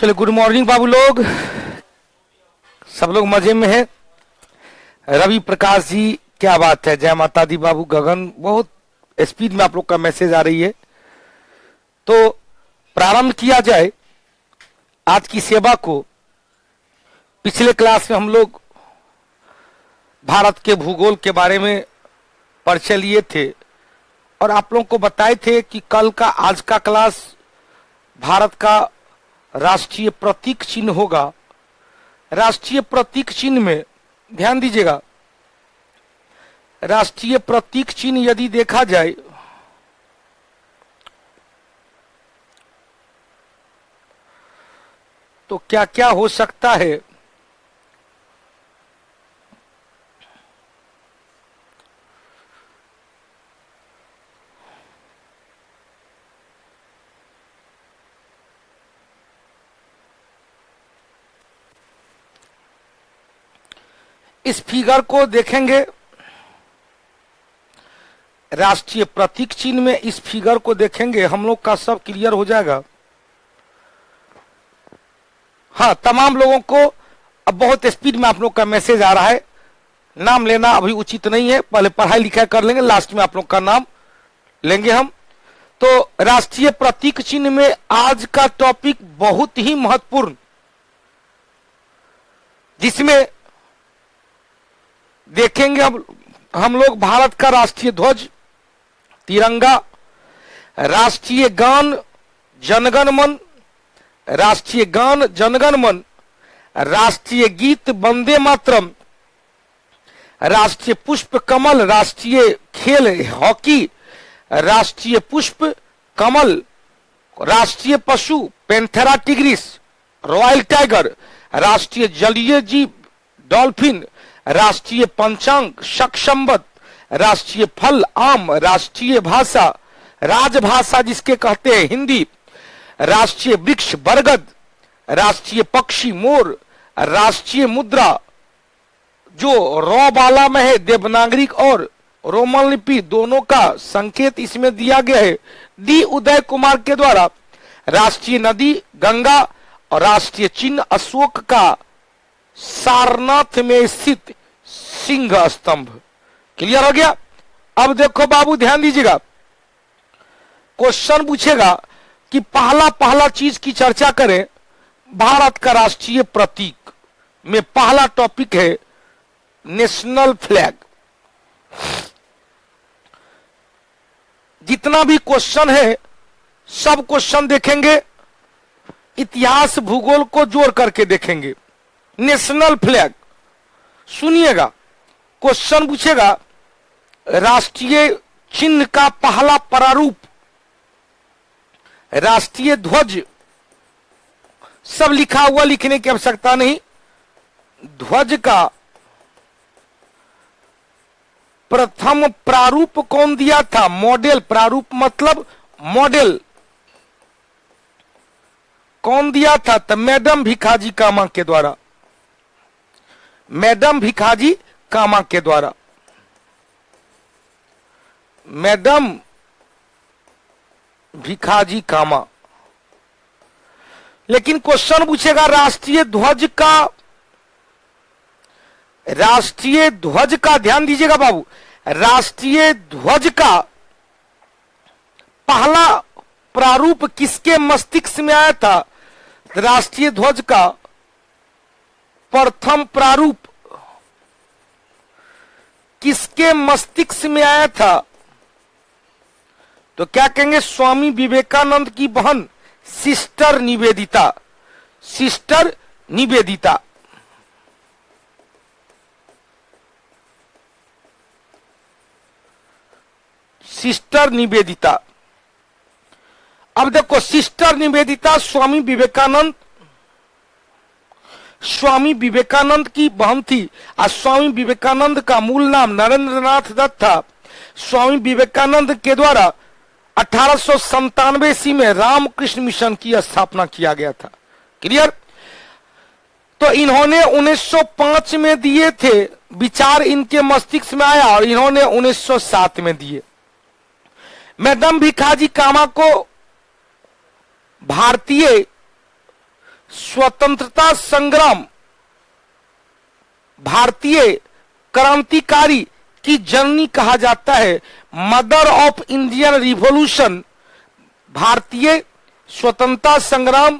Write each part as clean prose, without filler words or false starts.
चलिए, good morning बाबू लोग, सब लोग मजे में हैं। रवि प्रकाश जी, क्या बात है, जय माता दी बाबू। गगन, बहुत स्पीड में आप लोग का मैसेज आ रही है। तो प्रारंभ किया जाए आज की सेवा को। पिछले क्लास में हम लोग भारत के भूगोल के बारे में परिचय लिए थे और आप लोगों को बताए थे कि कल का आज का क्लास भारत का राष्ट्रीय प्रतीक चिन्ह होगा। राष्ट्रीय प्रतीक चिन्ह में ध्यान दीजिएगा, राष्ट्रीय प्रतीक चिन्ह यदि देखा जाए तो क्या क्या हो सकता है। इस फिगर को देखेंगे, राष्ट्रीय प्रतीक चिन्ह में इस फिगर को देखेंगे, हम लोग का सब क्लियर हो जाएगा। हाँ, तमाम लोगों को अब बहुत स्पीड में आप लोग का मैसेज आ रहा है। नाम लेना अभी उचित नहीं है, पहले पढ़ाई लिखाई कर लेंगे, लास्ट में आप लोग का नाम लेंगे हम। तो राष्ट्रीय प्रतीक चिन्ह में आज का टॉपिक बहुत ही महत्वपूर्ण, जिसमें देखेंगे हम लोग भारत का राष्ट्रीय ध्वज, तिरंगा, राष्ट्रीय गान जनगण मन, राष्ट्रीय गान जनगण मन, राष्ट्रीय गीत वंदे मातरम, राष्ट्रीय पुष्प कमल, राष्ट्रीय खेल हॉकी, राष्ट्रीय पुष्प कमल, राष्ट्रीय पशु पैंथेरा टिग्रिस रॉयल टाइगर, राष्ट्रीय जलीय जीव डॉल्फिन, राष्ट्रीय पंचांग शक संवत, राष्ट्रीय फल आम, राष्ट्रीय भाषा राजभाषा जिसके कहते हैं हिंदी, राष्ट्रीय वृक्ष बरगद, राष्ट्रीय पक्षी मोर, राष्ट्रीय मुद्रा जो रॉ बाला में है, देवनागरिक और रोमन लिपि दोनों का संकेत इसमें दिया गया है डी उदय कुमार के द्वारा, राष्ट्रीय नदी गंगा और राष्ट्रीय चिन्ह अशोक का सारनाथ में स्थित सिंह स्तंभ। क्लियर हो गया। अब देखो बाबू, ध्यान दीजिएगा, क्वेश्चन पूछेगा कि पहला पहला चीज की चर्चा करें। भारत का राष्ट्रीय प्रतीक में पहला टॉपिक है नेशनल फ्लैग। जितना भी क्वेश्चन है सब क्वेश्चन देखेंगे, इतिहास भूगोल को जोड़ करके देखेंगे। नेशनल फ्लैग सुनिएगा, क्वेश्चन पूछेगा राष्ट्रीय चिन्ह का पहला प्रारूप, राष्ट्रीय ध्वज, सब लिखा हुआ, लिखने की आवश्यकता नहीं। ध्वज का प्रथम प्रारूप कौन दिया था? मॉडल। प्रारूप मतलब मॉडल। कौन दिया था? तो मैडम भिखाजी कामा के द्वारा, मैडम भिखाजी कामा के द्वारा, मैडम भिखाजी कामा। लेकिन क्वेश्चन पूछेगा राष्ट्रीय ध्वज का ध्यान दीजिएगा बाबू, राष्ट्रीय ध्वज का पहला प्रारूप किसके मस्तिष्क में आया था? राष्ट्रीय ध्वज का प्रथम प्रारूप किसके मस्तिष्क में आया था? तो क्या कहेंगे? स्वामी विवेकानंद की बहन sister Nivedita, sister Nivedita. Sister Nivedita. अब देखो, सिस्टर निवेदिता स्वामी विवेकानंद की बहन थी और स्वामी विवेकानंद का मूल नाम नरेंद्रनाथ दत्त था। स्वामी विवेकानंद के द्वारा 1897 ईस्वी में रामकृष्ण मिशन की स्थापना किया गया था। क्लियर। तो इन्होंने 1905 में दिए थे, विचार इनके मस्तिष्क में आया और इन्होंने 1907 में दिए। मैडम भिखाजी कामा को भारतीय स्वतंत्रता संग्राम भारतीय क्रांतिकारी की जननी कहा जाता है। मदर ऑफ इंडियन रिवॉल्यूशन भारतीय स्वतंत्रता संग्राम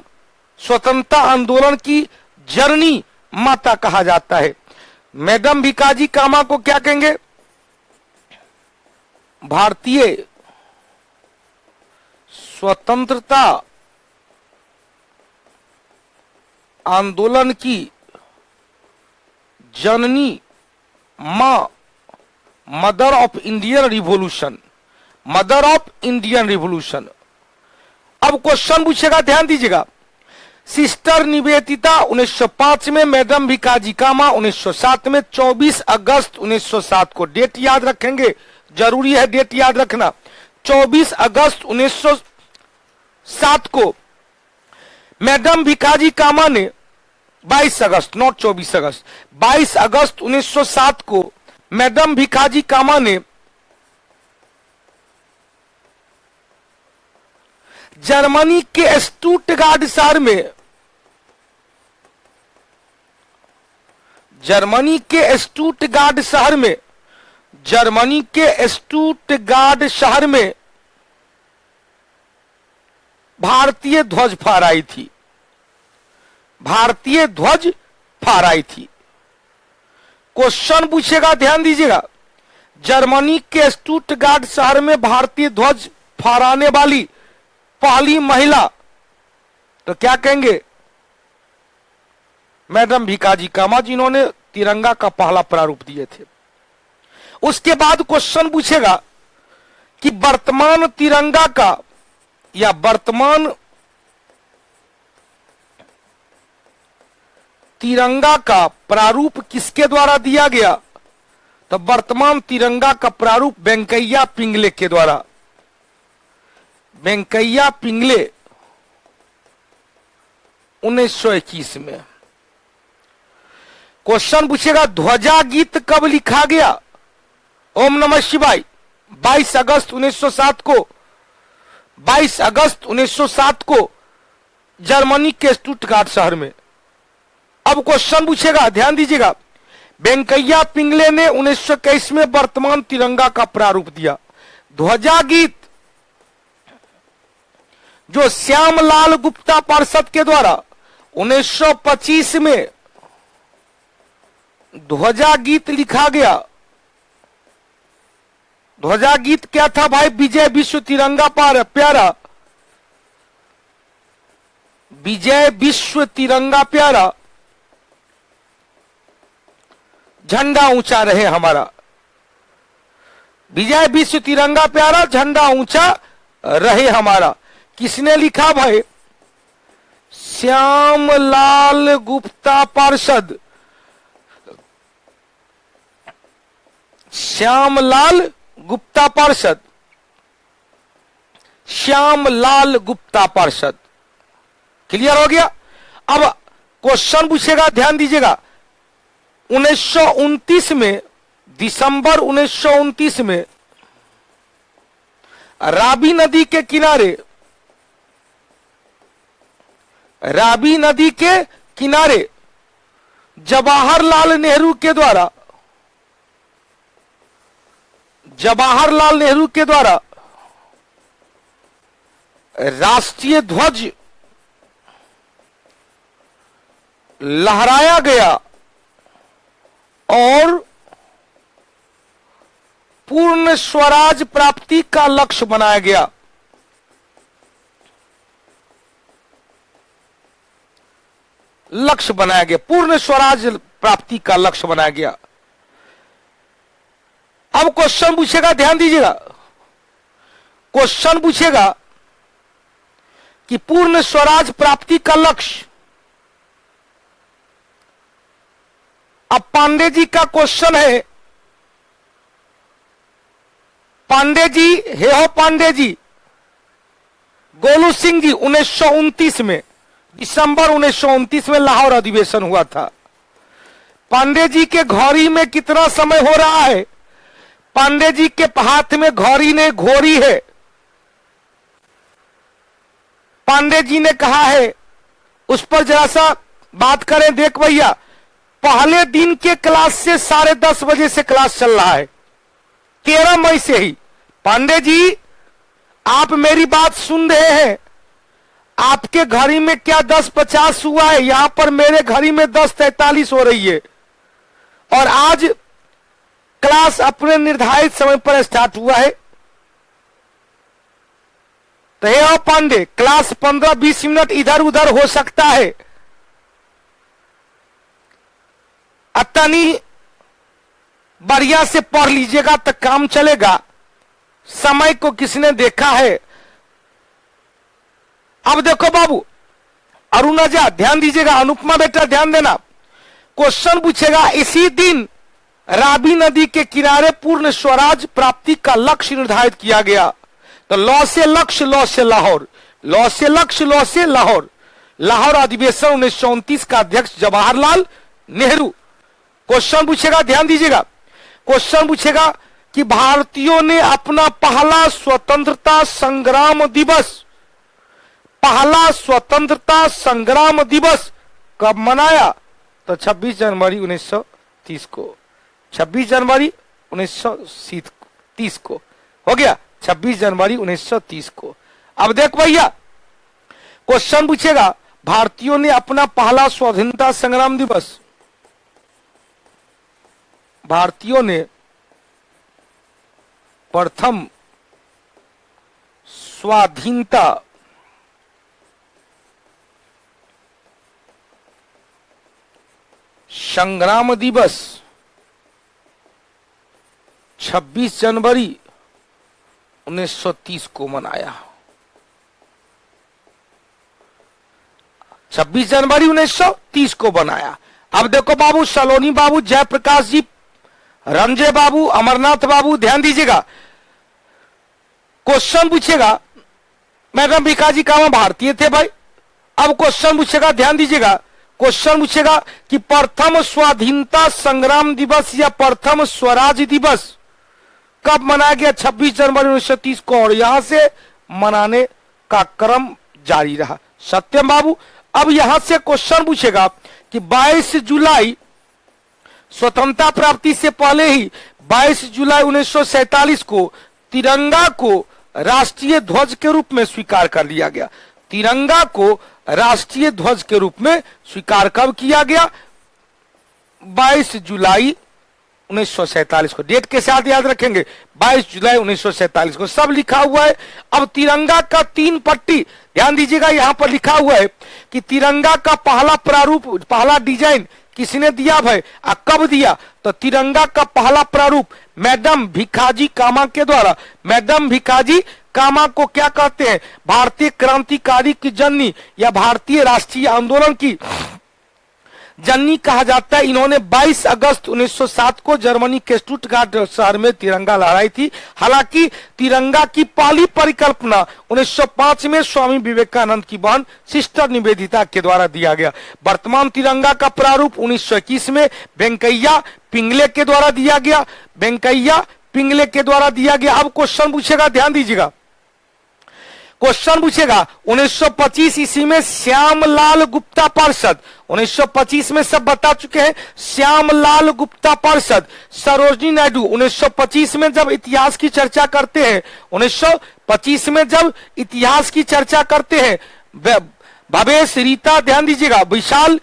स्वतंत्रता आंदोलन की जननी माता कहा जाता है। मैडम भिकाजी कामा को क्या कहेंगे? भारतीय स्वतंत्रता आंदोलन की जननी मां, mother of Indian revolution, mother of Indian revolution. अब क्वेश्चन पूछेगा, ध्यान दीजिएगा। सिस्टर निवेदिता 1905 में, मैडम भिकाजी कामा 1907 में, 24 अगस्त 1907 को। डेट याद रखेंगे, जरूरी है डेट याद रखना। 24 अगस्त 1907 को मैडम भिकाजी कामा ने 22 अगस्त, नॉट 24 अगस्त, 22 अगस्त 1907 को मैडम भिकाजी कामा ने जर्मनी के स्टुटगार्ट शहर में, जर्मनी के स्टुटगार्ट शहर में, जर्मनी के स्टुटगार्ट शहर में भारतीय ध्वज फहराई थी, भारतीय ध्वज फहराई थी। क्वेश्चन पूछेगा, ध्यान दीजिएगा। जर्मनी के स्टुटगार्ट शहर में भारतीय ध्वज फहराने वाली पहली महिला, तो क्या कहेंगे? मैडम भिकाजी कामा, जिन्होंने तिरंगा का पहला प्रारूप दिए थे। उसके बाद क्वेश्चन पूछेगा कि वर्तमान तिरंगा का या वर्तमान तिरंगा का प्रारूप किसके द्वारा दिया गया? तो वर्तमान तिरंगा का प्रारूप वेंकैया पिंगले के द्वारा, वेंकैया पिंगले 1921 में। क्वेश्चन पूछेगा, ध्वजा गीत कब लिखा गया? ओम नमः शिवाय 22 अगस्त 1907 को, 22 अगस्त 1907 को जर्मनी के स्टुटगार्ट शहर में। अब क्वेश्चन पूछेगा, ध्यान दीजिएगा। वेंकैया पिंगले ने 1921 में वर्तमान तिरंगा का प्रारूप दिया। ध्वजा गीत जो श्यामलाल गुप्ता पार्षद के द्वारा 1925 में ध्वजा गीत लिखा गया। ध्वजा गीत क्या था भाई? विजय विश्व तिरंगा प्यारा, विजय विश्व तिरंगा प्यारा, झंडा ऊंचा रहे हमारा। विजय विश्व तिरंगा प्यारा, झंडा ऊंचा रहे हमारा। किसने लिखा भाई? श्यामलाल गुप्ता पार्षद, श्यामलाल गुप्ता पार्षद, श्यामलाल गुप्ता पार्षद। क्लियर हो गया? अब क्वेश्चन पूछेगा, ध्यान दीजिएगा। 1929 में, दिसंबर 1929 में रावी नदी के किनारे, रावी नदी के किनारे जवाहरलाल नेहरू के द्वारा, जवाहरलाल नेहरू के द्वारा राष्ट्रीय ध्वज लहराया गया और पूर्ण स्वराज प्राप्ति का लक्ष्य बनाया गया। लक्ष्य बनाया गया, पूर्ण स्वराज प्राप्ति का लक्ष्य बनाया गया। अब क्वेश्चन पूछेगा, ध्यान दीजिएगा। क्वेश्चन पूछेगा कि पूर्ण स्वराज प्राप्ति का लक्ष्य। अब पांडे जी का क्वेश्चन है, पांडे जी, हे हो पांडे जी, गोलू सिंह जी 1929 में, दिसंबर 1929 में लाहौर अधिवेशन हुआ था। पांडे जी के घड़ी में कितना समय हो रहा है? पांडे जी के हाथ में घड़ी ने घोड़ी है। पांडे जी ने कहा है उस पर जरा सा बात करें। देख भैया, पहले दिन के क्लास से 10:30 बजे से क्लास चल रहा है, 13 मई से ही। पांडे जी, आप मेरी बात सुन रहे हैं? आपके घड़ी में क्या 10:50 हुआ है? यहां पर मेरे घड़ी में 10:43 हो रही है, और आज क्लास अपने निर्धारित समय पर स्टार्ट हुआ है। तो हे पांडे, क्लास 15-20 मिनट इधर उधर हो सकता है, अतनी बढ़िया से पढ़ लीजिएगा तो काम चलेगा। समय को किसने देखा है? अब देखो बाबू, अरुणा जा ध्यान दीजिएगा, अनुपमा बेटा ध्यान देना। क्वेश्चन पूछेगा, इसी दिन रावी नदी के किनारे पूर्ण स्वराज प्राप्ति का लक्ष्य निर्धारित किया गया। तो लॉ से लक्ष्य, लॉ से लाहौर, लॉ से लक्ष्य, लॉ से लाहौर। लाहौर अधिवेशन 1929 का अध्यक्ष जवाहरलाल नेहरू। क्वेश्चन पूछेगा, ध्यान दीजिएगा, क्वेश्चन पूछेगा कि भारतीयों ने अपना पहला स्वतंत्रता संग्राम दिवस, पहला स्वतंत्रता संग्राम दिवस कब मनाया? तो 26 जनवरी 1930 को। 26 जनवरी 1930 को हो गया, 26 जनवरी 1930 को। अब देख भैया, क्वेश्चन पूछेगा, भारतीयों ने अपना पहला स्वाधीनता संग्राम दिवस, भारतीयों ने प्रथम स्वाधीनता संग्राम दिवस 26 जनवरी 1930 को मनाया। 26 जनवरी 1930 को बनाया। अब देखो बाबू, सलोनी बाबू, जयप्रकाश जी, रंजय बाबू, अमरनाथ बाबू, ध्यान दीजिएगा। क्वेश्चन पूछेगा, मैडम भिखाजी कामा भारतीय थे भाई। अब क्वेश्चन पूछेगा, ध्यान दीजिएगा, क्वेश्चन पूछेगा कि प्रथम स्वाधीनता संग्राम दिवस या प्रथम स्वराज दिवस कब मनाया गया? 26 जनवरी 1930 को, और यहां से मनाने का क्रम जारी रहा। सत्यम बाबू, अब यहां से क्वेश्चन पूछेगा कि 22 जुलाई स्वतंत्रता प्राप्ति से पहले ही 22 जुलाई 1947 को तिरंगा को राष्ट्रीय ध्वज के रूप में स्वीकार कर लिया गया। तिरंगा को राष्ट्रीय ध्वज के रूप में स्वीकार कब किया गया? 22 जुलाई 1947 को। डेट के साथ याद रखेंगे, 22 जुलाई 1947 को, सब लिखा हुआ है। अब तिरंगा का 3 पट्टी, ध्यान दीजिएगा, यहां पर लिखा हुआ है कि तिरंगा का पहला प्रारूप, पहला डिजाइन किसने दिया भाई, कब दिया? तो तिरंगा का पहला प्रारूप मैडम भिखाजी कामा के द्वारा। मैडम भिखाजी कामा को क्या कहते हैं? भारतीय क्रांतिकारी की जननी या भारतीय राष्ट्रीय आंदोलन की जननी कहा जाता है। इन्होंने 22 अगस्त 1907 को जर्मनी के स्टुटगार्ट शहर में तिरंगा लहराई थी। हालांकि तिरंगा की पहली परिकल्पना 1905 में स्वामी विवेकानंद की बहन सिस्टर निवेदिता के द्वारा दिया गया। वर्तमान तिरंगा का प्रारूप 1921 में वेंकैया पिंगले के द्वारा दिया गया। वेंकैया पिंगले के द्वारा दिया गया। अब क्वेश्चन पूछेगा, ध्यान दीजिएगा, क्वेश्चन पूछेगा 1925 ईस्वी में श्यामलाल गुप्ता पार्षद, 1925 में सब बता चुके हैं, श्यामलाल गुप्ता पार्षद, सरोजनी नायडू 1925 में जब इतिहास की चर्चा करते हैं, 1925 में जब इतिहास की चर्चा करते हैं, भवेश, रीता, ध्यान दीजिएगा, विशाल,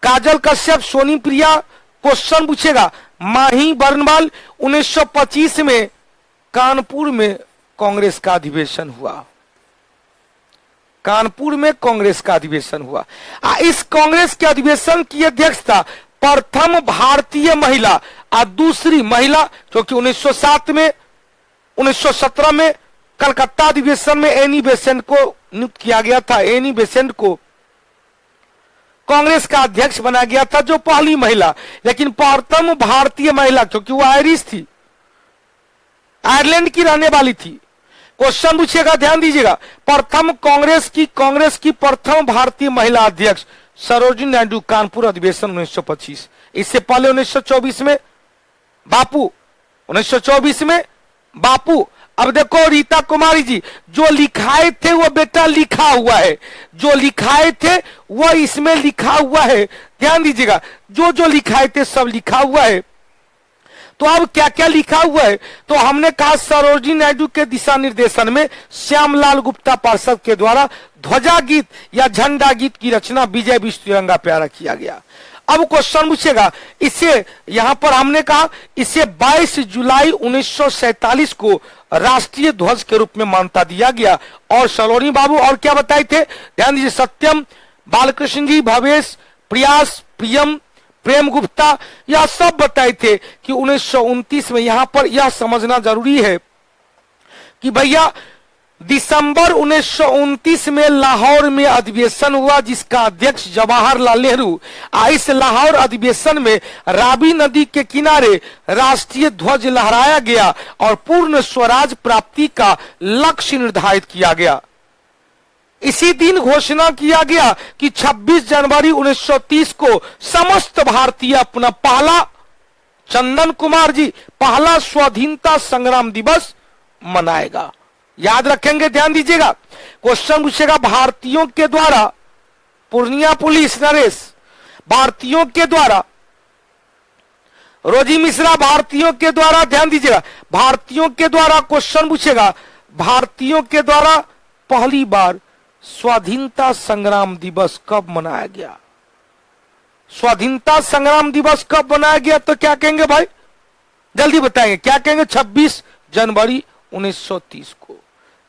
काजल कश्यप, सोनी प्रिया। क्वेश्चन पूछेगा माही बरनवाल, 1925 में कानपुर में कांग्रेस का अधिवेशन हुआ। कानपुर में कांग्रेस का अधिवेशन हुआ। इस कांग्रेस के अधिवेशन की अध्यक्षता प्रथम भारतीय महिला और दूसरी महिला, क्योंकि 1907 में 1917 में कलकत्ता अधिवेशन में एनी बेसेंट को नियुक्त किया गया था। एनी बेसेंट को कांग्रेस का अध्यक्ष बनाया गया था, जो पहली महिला, लेकिन प्रथम भारतीय महिला, क्योंकि वो आयरिश थी, आयरलैंड की रहने वाली थी। क्वेश्चन पूछेगा, ध्यान दीजिएगा, प्रथम कांग्रेस की प्रथम भारतीय महिला अध्यक्ष सरोजिनी नायडू, कानपुर अधिवेशन 1925। इससे पहले 1924 में बापू, 1924 में बापू अब देखो रीता कुमारी जी, जो लिखाए थे वो बेटा लिखा हुआ है, जो लिखाए थे वो इसमें लिखा हुआ है, ध्यान दीजिएगा, जो जो लिखाए थे सब लिखा हुआ है। तो अब क्या क्या लिखा हुआ है, तो हमने कहा सरोजिनी नायडू के दिशा निर्देशन में श्यामलाल गुप्ता पार्षद के द्वारा ध्वजा गीत या झंडा गीत की रचना विजय विश्व तिरंगा प्यारा किया गया। अब क्वेश्चन पूछेगा, इसे यहां पर हमने कहा इसे 22 जुलाई 1947 को राष्ट्रीय ध्वज के रूप में मान्यता दिया गया। और सलोनी बाबू और क्या बताए थे, ध्यान दीजिए, सत्यम, बालकृष्ण जी, भवेश, प्रयास, प्रियम, प्रेम गुप्ता, यह सब बताए थे कि 1929 में, यहां पर यह समझना जरूरी है कि भैया दिसंबर 1929 में लाहौर में अधिवेशन हुआ जिसका अध्यक्ष जवाहरलाल नेहरू। इस लाहौर अधिवेशन में रावी नदी के किनारे राष्ट्रीय ध्वज लहराया गया और पूर्ण स्वराज प्राप्ति का लक्ष्य निर्धारित किया गया। इसी दिन घोषणा किया गया कि 26 जनवरी 1930 को समस्त भारतीय अपना पहला, चंदन कुमार जी, पहला स्वाधीनता संग्राम दिवस मनाएगा। याद रखेंगे, ध्यान दीजिएगा। क्वेश्चन पूछेगा भारतीयों के द्वारा, पूर्णिया पुलिस नरेश, भारतीयों के द्वारा, रोजी मिश्रा, भारतीयों के द्वारा, ध्यान दीजिएगा, भारतीयों के द्वारा क्वेश्चन पूछेगा, भारतीयों के द्वारा पहली बार स्वाधीनता संग्राम दिवस कब मनाया गया? स्वाधीनता संग्राम दिवस कब मनाया गया? तो क्या कहेंगे भाई, जल्दी बताएंगे, क्या कहेंगे? 26 जनवरी 1930 को,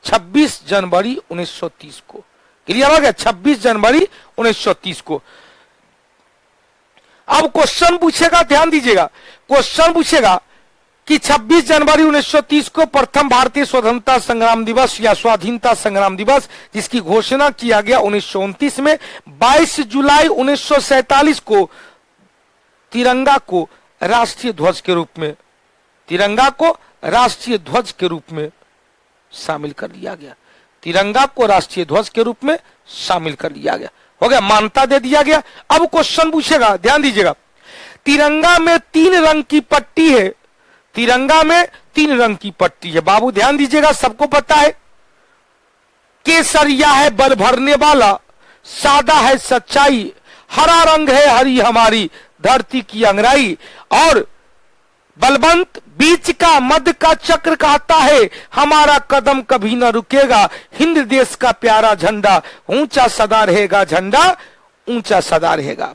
26 जनवरी 1930 को। क्लियर हो गया? 26 जनवरी 1930 को। अब क्वेश्चन पूछेगा, ध्यान दीजिएगा, क्वेश्चन पूछेगा कि 26 जनवरी 1930 को प्रथम भारतीय स्वतंत्रता संग्राम दिवस या स्वाधीनता संग्राम दिवस, जिसकी घोषणा किया गया 1929 में। 22 जुलाई 1947 को तिरंगा को राष्ट्रीय ध्वज के रूप में, तिरंगा को राष्ट्रीय ध्वज के रूप में शामिल कर लिया गया। तिरंगा को राष्ट्रीय ध्वज के रूप में शामिल कर लिया गया, हो गया, मान्यता दे दिया गया। अब क्वेश्चन पूछेगा, ध्यान दीजिएगा, तिरंगा में 3 रंग की पट्टी है, तिरंगा में 3 रंग की पट्टी है। बाबू ध्यान दीजिएगा, सबको पता है, केसरिया है बल भरने वाला, सादा है सच्चाई, हरा रंग है हरी हमारी धरती की अंगराई, और बलवंत बीच का मध्य का चक्र कहता है हमारा कदम कभी न रुकेगा, हिंद देश का प्यारा झंडा ऊंचा सदा रहेगा, झंडा ऊंचा सदा रहेगा।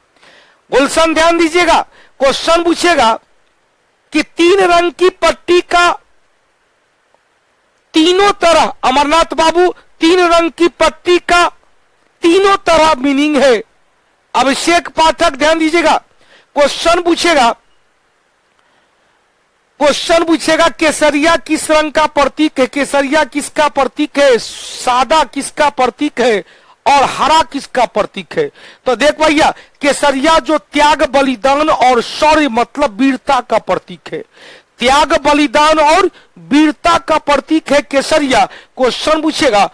गुलशन ध्यान दीजिएगा, क्वेश्चन पूछेगा कि 3 रंग की पट्टी का तीनों तरह, अमरनाथ बाबू, 3 रंग की पट्टी का तीनों तरह मीनिंग है। अभिषेक पाठक ध्यान दीजिएगा, क्वेश्चन पूछेगा, क्वेश्चन पूछेगा केसरिया किस रंग का प्रतीक है? केसरिया किसका प्रतीक है? सादा किसका प्रतीक है? और हरा किसका प्रतीक है? तो देख भैया, केसरिया जो त्याग बलिदान और शौर्य मतलब वीरता का प्रतीक है, त्याग बलिदान और वीरता का प्रतीक है केसरिया। क्वेश्चन पूछेगा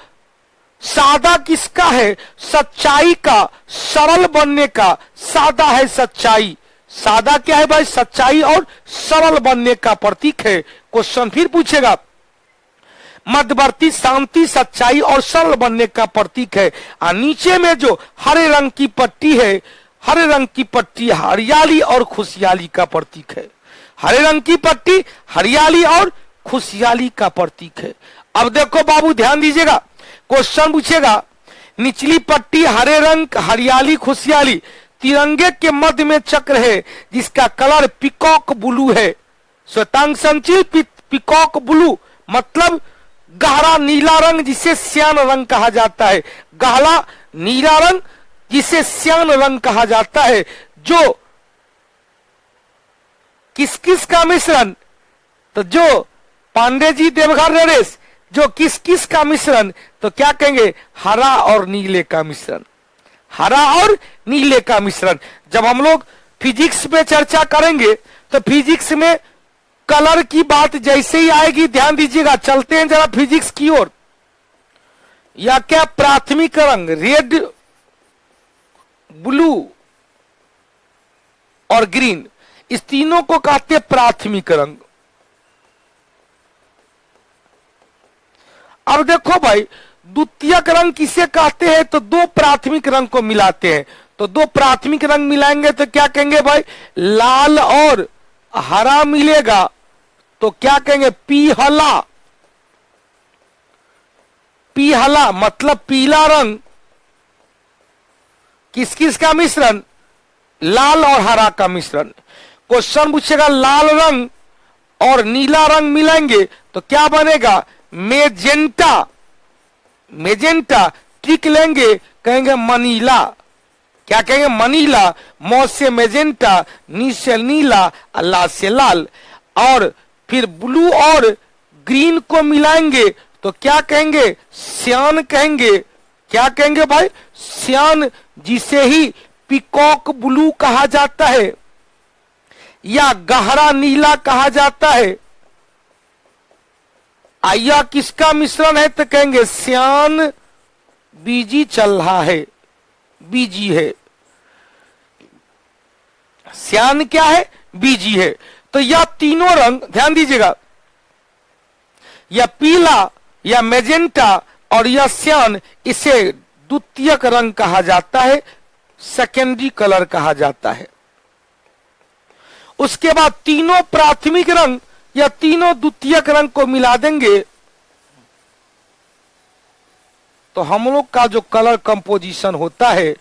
सादा किसका है? सच्चाई का, सरल बनने का, सादा है सच्चाई। सादा क्या है भाई? सच्चाई और सरल बनने का प्रतीक है। क्वेश्चन फिर पूछेगा मध्यवर्ती, शांति, सच्चाई और सरल बनने का प्रतीक है। नीचे में जो हरे रंग की पट्टी है, हरे रंग की पट्टी हरियाली और खुशहाली का प्रतीक है। हरे रंग की पट्टी हरियाली और खुशहाली का प्रतीक है। अब देखो बाबू ध्यान दीजिएगा, क्वेश्चन पूछेगा निचली पट्टी हरे रंग, हरियाली, खुशहाली, तिरंगे के मध्य में चक्र है जिसका कलर पिकॉक ब्लू है। श्वेतांग संचिल, पिकॉक ब्लू मतलब गहरा नीला रंग जिसे श्यान रंग कहा जाता है, गहरा नीला रंग जिसे श्यान रंग कहा जाता है। जो किस किस का मिश्रण? तो जो पांडे जी, देवघर नरेश, जो किस किस का मिश्रण? तो क्या कहेंगे? हरा और नीले का मिश्रण, हरा और नीले का मिश्रण। जब हम लोग फिजिक्स में चर्चा करेंगे तो फिजिक्स में कलर की बात जैसे ही आएगी, ध्यान दीजिएगा, चलते हैं जरा फिजिक्स की ओर। या क्या प्राथमिक रंग रेड, ब्लू और ग्रीन, इस तीनों को कहते हैं प्राथमिक रंग। अब देखो भाई, द्वितीयक रंग किसे कहते हैं? तो दो प्राथमिक रंग को मिलाते हैं। तो दो प्राथमिक रंग मिलाएंगे तो क्या कहेंगे भाई? लाल और हरा मिलेगा तो क्या कहेंगे? पीहला। पीहला मतलब पीला रंग। किस किस का मिश्रण? लाल और हरा का मिश्रण। क्वेश्चन पूछेगा लाल रंग और नीला रंग मिलाएंगे तो क्या बनेगा? मेजेंटा। मेजेंटा। ट्रिक लेंगे, कहेंगे मनीला। क्या कहेंगे? मनीला। मौ से मेजेंटा, नी से नीला, ला से लाल। और फिर ब्लू और ग्रीन को मिलाएंगे तो क्या कहेंगे? सियान कहेंगे। क्या कहेंगे भाई? सियान, जिसे ही पीकॉक ब्लू कहा जाता है या गहरा नीला कहा जाता है। आया किसका मिश्रण है? तो कहेंगे सियान बीजी चल रहा है, बीजी है। सियान क्या है? बीजी है। तो यह तीनों रंग ध्यान दीजिएगा, यह पीला, यह मैजेंटा और यह सियान, इसे द्वितीयक रंग कहा जाता है, सेकेंडरी कलर कहा जाता है। उसके बाद तीनों प्राथमिक रंग या तीनों द्वितीयक रंग को मिला देंगे तो हम लोग का जो कलर कंपोजिशन होता है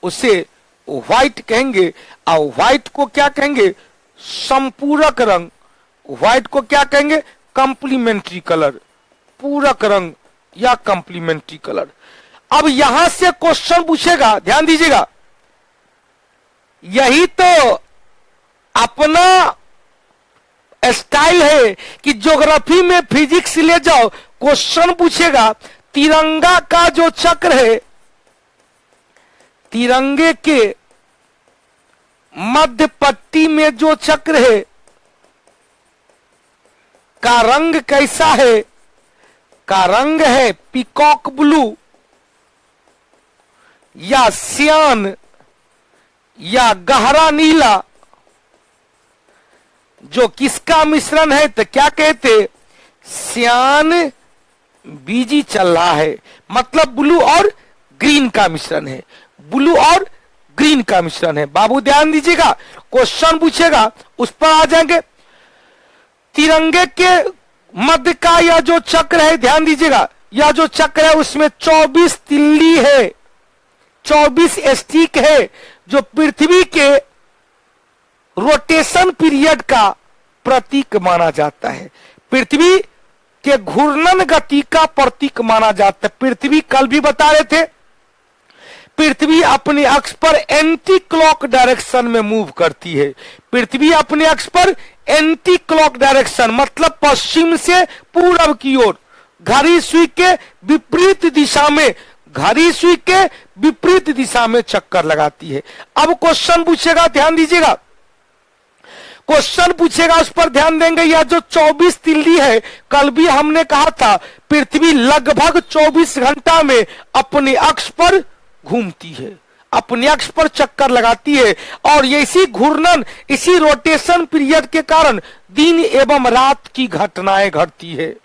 उसे व्हाइट कहेंगे। और व्हाइट को क्या कहेंगे? संपूरक रंग। व्हाइट को क्या कहेंगे? कंप्लीमेंट्री कलर, पूरक रंग या कंप्लीमेंट्री कलर। अब यहां से क्वेश्चन पूछेगा, ध्यान दीजिएगा, यही तो अपना स्टाइल है कि ज्योग्राफी में फिजिक्स ले जाओ, क्वेश्चन पूछेगा तिरंगा का जो चक्र है, तिरंगे के मध्य पट्टी में जो चक्र है का रंग कैसा है? का रंग है पीकॉक ब्लू या सियान या गहरा नीला, जो किसका मिश्रण है? तो क्या कहते? सियान बीजी चल रहा है, मतलब ब्लू और ग्रीन का मिश्रण है। ब्लू और ग्रीन का मिश्रण है। बाबू ध्यान दीजिएगा, क्वेश्चन पूछेगा उस पर आ जाएंगे। तिरंगे के मध्य का यह जो चक्र है, ध्यान दीजिएगा, यह जो चक्र है उसमें 24 तिल्ली है, 24 स्टिक है, जो पृथ्वी के रोटेशन पीरियड का प्रतीक माना जाता है, पृथ्वी के घूर्णन गति का प्रतीक माना जाता है। पृथ्वी, कल भी बता रहे थे, पृथ्वी अपने अक्ष पर एंटी क्लॉक डायरेक्शन में मूव करती है। पृथ्वी अपने अक्ष पर एंटी क्लॉक डायरेक्शन मतलब पश्चिम से पूरब की ओर, घड़ी सुई के विपरीत दिशा में, घड़ी सुई के विपरीत दिशा में चक्कर लगाती है। अब क्वेश्चन पूछेगा, ध्यान दीजिएगा, क्वेश्चन पूछेगा उस पर ध्यान देंगे। यह जो 24 तिल्ली है, कल भी हमने कहा था पृथ्वी लगभग 24 घंटा में अपने अक्ष पर घूमती है, अपने अक्ष पर चक्कर लगाती है। और ये इसी घूर्णन, इसी रोटेशन पीरियड के कारण दिन एवं रात की घटनाएं घटती है।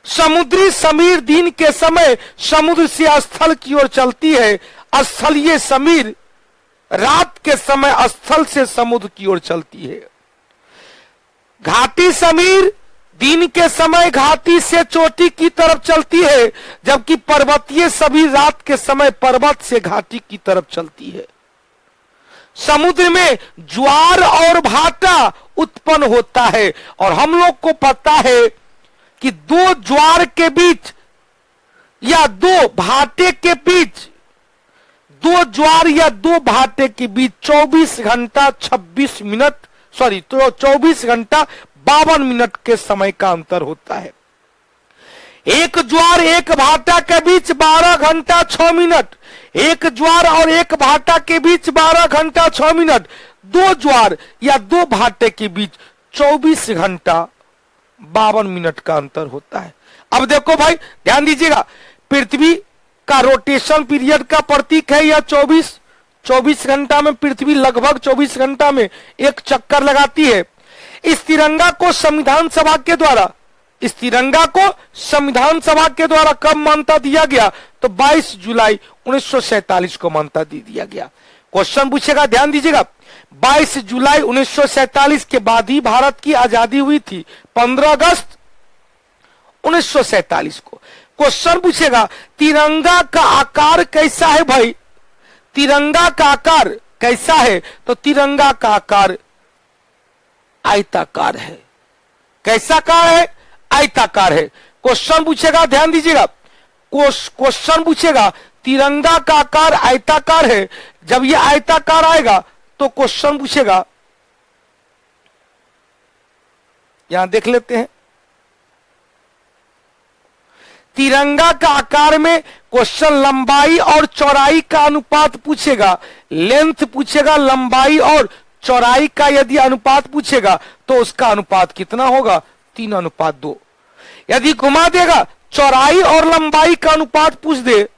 समुद्री समीर दिन के समय समुद्र से स्थल की ओर चलती है, स्थलीय समीर रात के समय स्थल से समुद्र की ओर चलती है। घाटी समीर दिन के समय घाटी से चोटी की तरफ चलती है, जबकि पर्वतीय समीर रात के समय पर्वत से घाटी की तरफ चलती है। समुद्र में ज्वार और भाटा उत्पन्न होता है, और हम लोग को पता है कि दो ज्वार के बीच या दो भाटे के बीच, दो ज्वार या दो भाटे के बीच 24 घंटा 26 मिनट, सॉरी, तो 24 घंटा 52 मिनट के समय का अंतर होता है। एक ज्वार एक भाटा के बीच 12 घंटा 6 मिनट, एक ज्वार और एक भाटा के बीच 12 घंटा 6 मिनट, दो ज्वार या दो भाटे के बीच 24 घंटा 52 मिनट का अंतर होता है। अब देखो भाई, ध्यान दीजिएगा, पृथ्वी का रोटेशन पीरियड का प्रतीक है यह 24 घंटा में पृथ्वी लगभग 24 घंटा में एक चक्कर लगाती है। इस तिरंगा को संविधान सभा के द्वारा इस तिरंगा को संविधान सभा के द्वारा कब मान्यता दिया गया? तो 22 जुलाई 1947 को मान्यता दे दिया गया। क्वेश्चन पूछेगा, ध्यान दीजिएगा, 22 जुलाई 1947 के बाद ही भारत की आजादी हुई थी, 15 अगस्त 1947 को। क्वेश्चन पूछेगा, तिरंगा का आकार कैसा है भाई? तिरंगा का आकार कैसा है? तो तिरंगा का आकार आयताकार है। कैसा कार है? आयताकार है। क्वेश्चन पूछेगा, ध्यान दीजिएगा, क्वेश्चन पूछेगा तिरंगा का आकार आयताकार है। जब ये आयताकार आएगा तो क्वेश्चन पूछेगा, यहां देख लेते हैं, तिरंगा का आकार में क्वेश्चन लंबाई और चौड़ाई का अनुपात पूछेगा, लेंथ पूछेगा, लंबाई और चौड़ाई का यदि अनुपात पूछेगा तो उसका अनुपात कितना होगा? 3:2। यदि घुमा देगा चौड़ाई और लंबाई का अनुपात पूछ दे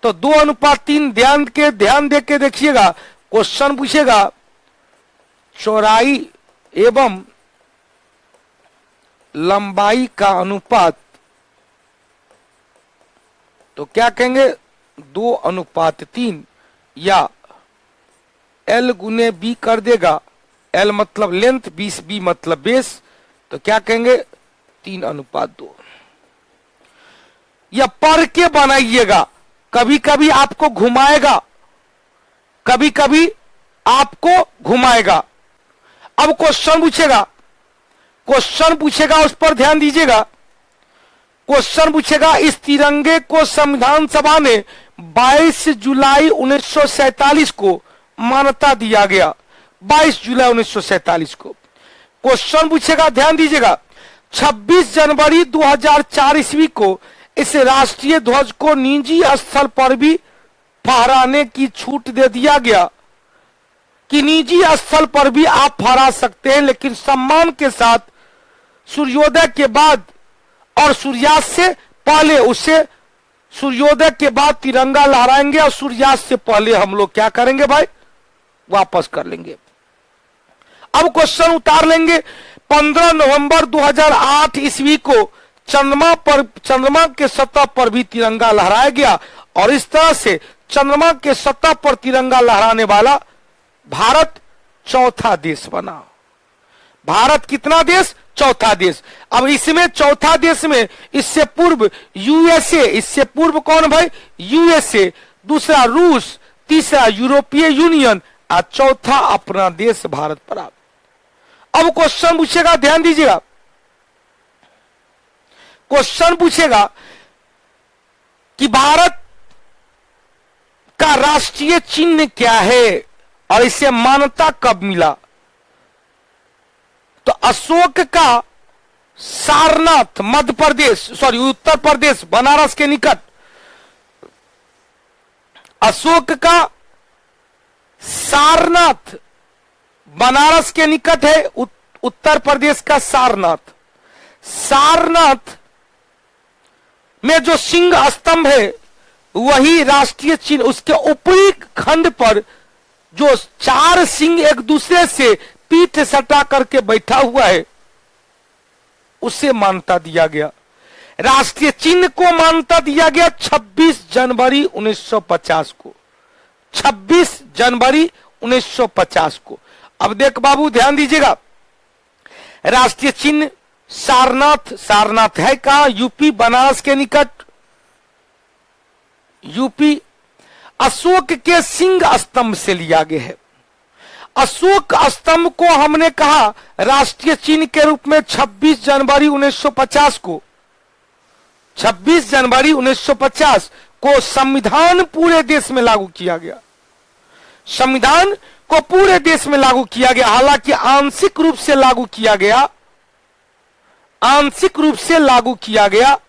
तो 2:3। ध्यान दे के देखिएगा, क्वेश्चन पूछेगा चौड़ाई एवं लंबाई का अनुपात, तो क्या कहेंगे? 2:3 या L गुने B कर देगा। L मतलब लेंथ, B मतलब बेस, तो क्या कहेंगे? 3:2। या पढ़ के बनाइएगा, कभी कभी आपको घुमाएगा, कभी कभी आपको घुमाएगा। अब क्वेश्चन पूछेगा, उस पर ध्यान दीजिएगा। क्वेश्चन पूछेगा, इस तिरंगे को संविधान सभा ने 22 जुलाई 1947 को मान्यता दिया गया। 22 जुलाई 1947 को। क्वेश्चन पूछेगा, ध्यान दीजिएगा, 26 जनवरी 2004 ईस्वी को इस राष्ट्रीय ध्वज को निजी स्थल पर भी फहराने की छूट दे दिया गया कि निजी स्थल पर भी आप फहरा सकते हैं, लेकिन सम्मान के साथ सूर्योदय के बाद और सूर्यास्त से पहले, उससे सूर्योदय के बाद तिरंगा लहराएंगे और सूर्यास्त से पहले हम लोग क्या करेंगे भाई? वापस कर लेंगे। अब क्वेश्चन उतार लेंगे, 15 नवंबर 2008 ईस्वी को चंद्रमा के सतह पर भी तिरंगा लहराया गया और इस तरह से चंद्रमा के सतह पर तिरंगा लहराने वाला भारत चौथा देश बना। भारत कितना देश? चौथा देश। अब इसमें चौथा देश में इससे पूर्व यूएसए, इससे पूर्व कौन भाई? यूएसए, दूसरा रूस, तीसरा यूरोपीय यूनियन और चौथा अपना देश भारत पड़ा। अब क्वेश्चन पूछेगा, ध्यान दीजिएगा, क्वेश्चन पूछेगा कि भारत का राष्ट्रीय चिन्ह क्या है और इसे मान्यता कब मिला? तो अशोक का सारनाथ, मध्य प्रदेश, उत्तर प्रदेश, बनारस के निकट, अशोक का सारनाथ बनारस के निकट है, उत्तर प्रदेश का सारनाथ। सारनाथ में जो सिंह स्तंभ है वही राष्ट्रीय चिन्ह, उसके ऊपरी खंड पर जो 4 सिंह एक दूसरे से पीठ सटा करके बैठा हुआ है उसे मान्यता दिया गया। राष्ट्रीय चिन्ह को मान्यता दिया गया 26 जनवरी 1950 को। 26 जनवरी 1950 को। अब देख बाबू, ध्यान दीजिएगा, राष्ट्रीय चिन्ह सारनाथ, सारनाथ है कहां? यूपी, बनारस के निकट, यूपी। अशोक के सिंह स्तंभ से लिया गया है। अशोक स्तंभ को हमने कहा राष्ट्रीय चिन्ह के रूप में 26 जनवरी 1950 को, 26 जनवरी 1950 को संविधान पूरे देश में लागू किया गया। संविधान को पूरे देश में लागू किया गया, हालांकि आंशिक रूप से लागू किया गया, आंशिक रूप से लागू किया गया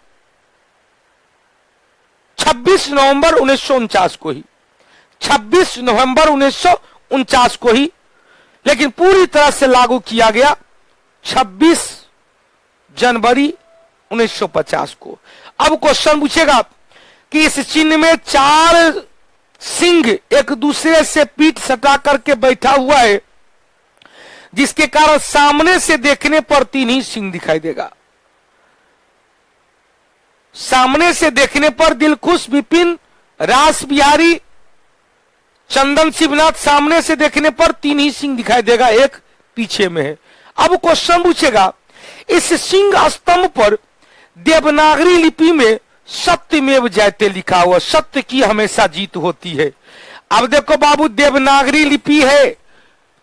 26 नवंबर 1949 को ही, 26 नवंबर 1949 को ही, लेकिन पूरी तरह से लागू किया गया 26 जनवरी 1950 को। अब क्वेश्चन पूछेगा कि इस चिन्ह में 4 सिंह एक दूसरे से पीठ सटा करके बैठा हुआ है, जिसके कारण सामने से देखने पर 3 ही सिंह दिखाई देगा। सामने से देखने पर दिलखुश विपिन रास बिहारी चंदन शिवनाथ, सामने से देखने पर 3 ही सिंह दिखाई देगा, एक पीछे में है। अब क्वेश्चन पूछेगा, इस सिंह स्तंभ पर देवनागरी लिपि में सत्यमेव जयते लिखा हुआ, सत्य की हमेशा जीत होती है। अब देखो बाबू, देवनागरी लिपि है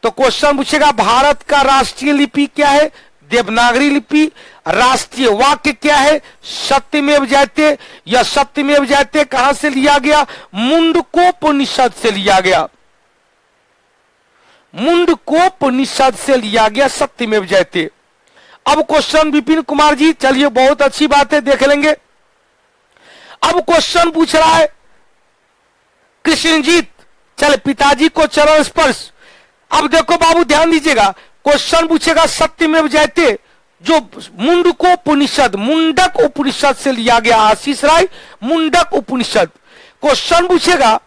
तो क्वेश्चन पूछेगा भारत का राष्ट्रीय लिपि क्या है? देवनागरी लिपि। राष्ट्रीय वाक्य क्या है? सत्यमेव जयते। यह सत्यमेव जयते कहां से लिया गया? मुंडकोपनिषद से लिया गया, मुंडकोपनिषद से लिया गया सत्यमेव जयते। अब क्वेश्चन विपिन कुमार जी, चलिए बहुत अच्छी बात है, देख लेंगे। अब क्वेश्चन पूछ रहा है कृष्णजीत, चल पिताजी को चरण स्पर्श। अब देखो बाबू ध्यान दीजिएगा, क्वेश्चन पूछेगा सत्यमेव जयते जो मुंडकोपनिषद, मुंडक उपनिषद से लिया गया। आशीष राय, मुंडक उपनिषद। क्वेश्चन पूछेगा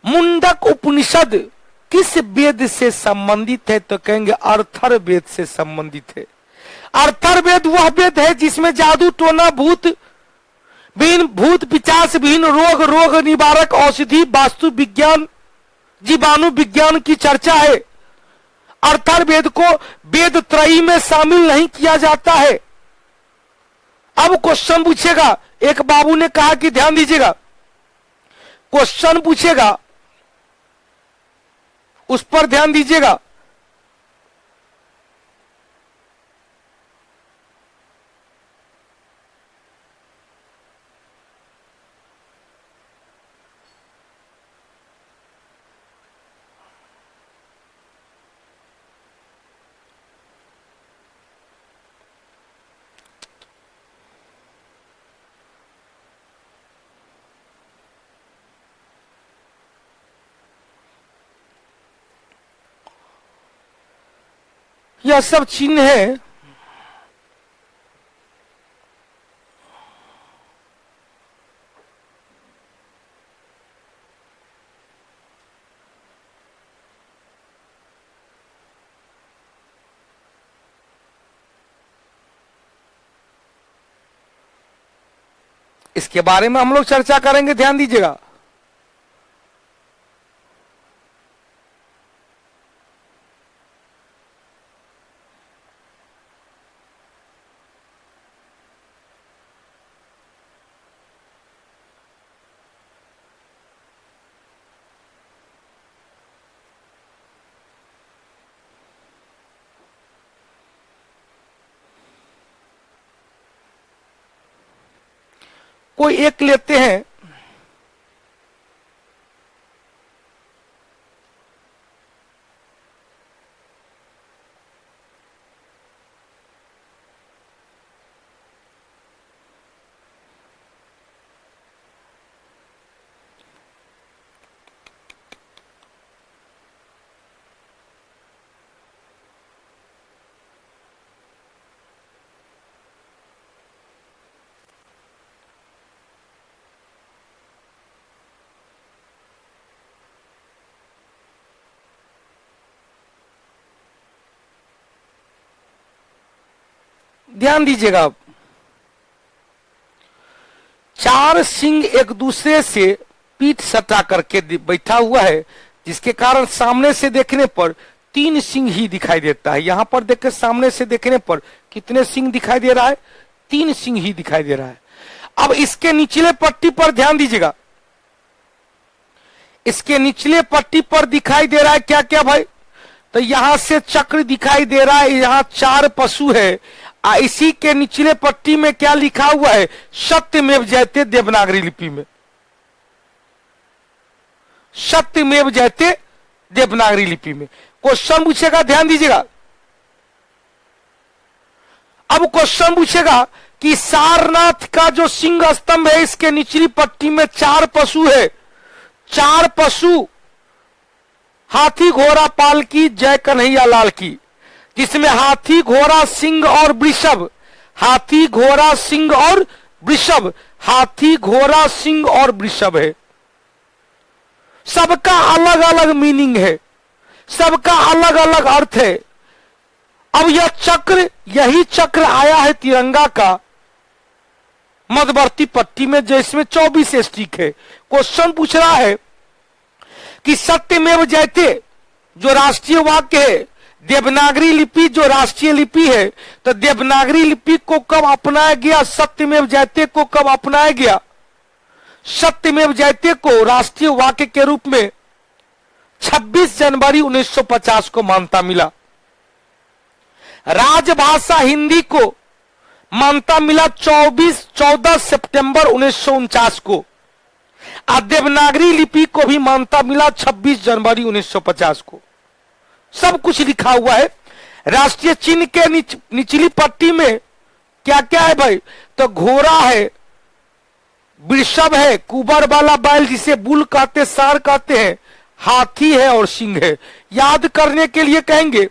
मुंडक उपनिषद किस वेद से संबंधित है? तो कहेंगे अर्थर्वेद से संबंधित है। अर्थर्वेद वह वेद है जिसमें जादू टोना भूत विहीन, भूत पिचास विहीन, रोग रोग निवारक औषधि, वास्तु विज्ञान, जीवाणु विज्ञान की चर्चा है। अर्थर्वेद को वेद त्रयी में शामिल नहीं किया जाता है। अब क्वेश्चन पूछेगा, एक बाबू ने कहा कि ध्यान दीजिएगा, क्वेश्चन पूछेगा उस पर ध्यान दीजिएगा। यह सब चिन्ह है इसके बारे में हम लोग चर्चा करेंगे, ध्यान दीजिएगा। कोई एक लेते हैं, ध्यान दीजिएगा। 4 सिंह एक दूसरे से पीठ सटा करके बैठा हुआ है, जिसके कारण सामने से देखने पर 3 सिंह ही दिखाई देता है। यहां पर देखकर सामने से देखने पर कितने सिंह दिखाई दे रहा है? 3 सिंह ही दिखाई दे रहा है। अब इसके निचले पट्टी पर ध्यान दीजिएगा, इसके निचले पट्टी पर दिखाई दे रहा है क्या क्या भाई? तो यहां से चक्र दिखाई दे रहा है, यहां 4 पशु है। इसी के निचले पट्टी में क्या लिखा हुआ है? सत्यमेव जयते, देवनागरी लिपि में सत्यमेव जयते, देवनागरी लिपि में। क्वेश्चन पूछेगा, ध्यान दीजिएगा। अब क्वेश्चन पूछेगा कि सारनाथ का जो सिंह स्तंभ है, इसके निचली पट्टी में 4 पशु है। 4 पशु, हाथी घोड़ा पालकी जय कन्हैया लाल की, जिसमें हाथी घोड़ा सिंह और वृषभ, हाथी घोड़ा सिंह और वृषभ, हाथी घोड़ा सिंह और वृषभ है। सबका अलग अलग मीनिंग है, सबका अलग अलग अर्थ है। अब यह चक्र, यही चक्र आया है तिरंगा का, मध्यवर्ती पट्टी में, जिसमें 24 स्टिक है। क्वेश्चन पूछ रहा है कि सत्यमेव जयते जो राष्ट्रीय वाक्य है, देवनागरी लिपि जो राष्ट्रीय लिपि है, तो देवनागरी लिपि को कब अपनाया गया, सत्यमेव जयते को कब अपनाया गया? सत्यमेव जयते को राष्ट्रीय वाक्य के रूप में 26 जनवरी 1950 को मान्यता मिला। राजभाषा हिंदी को मान्यता मिला 14 सितंबर 1949 को। देवनागरी लिपि को भी मान्यता मिला 26 जनवरी 1950 को। सब कुछ लिखा हुआ है। राष्ट्रीय चिन्ह के निचली पट्टी में क्या क्या है भाई? तो घोड़ा है, वृषभ है, कुबर वाला बैल जिसे बुल कहते, सार कहते हैं, हाथी है और सिंह है। याद करने के लिए कहेंगे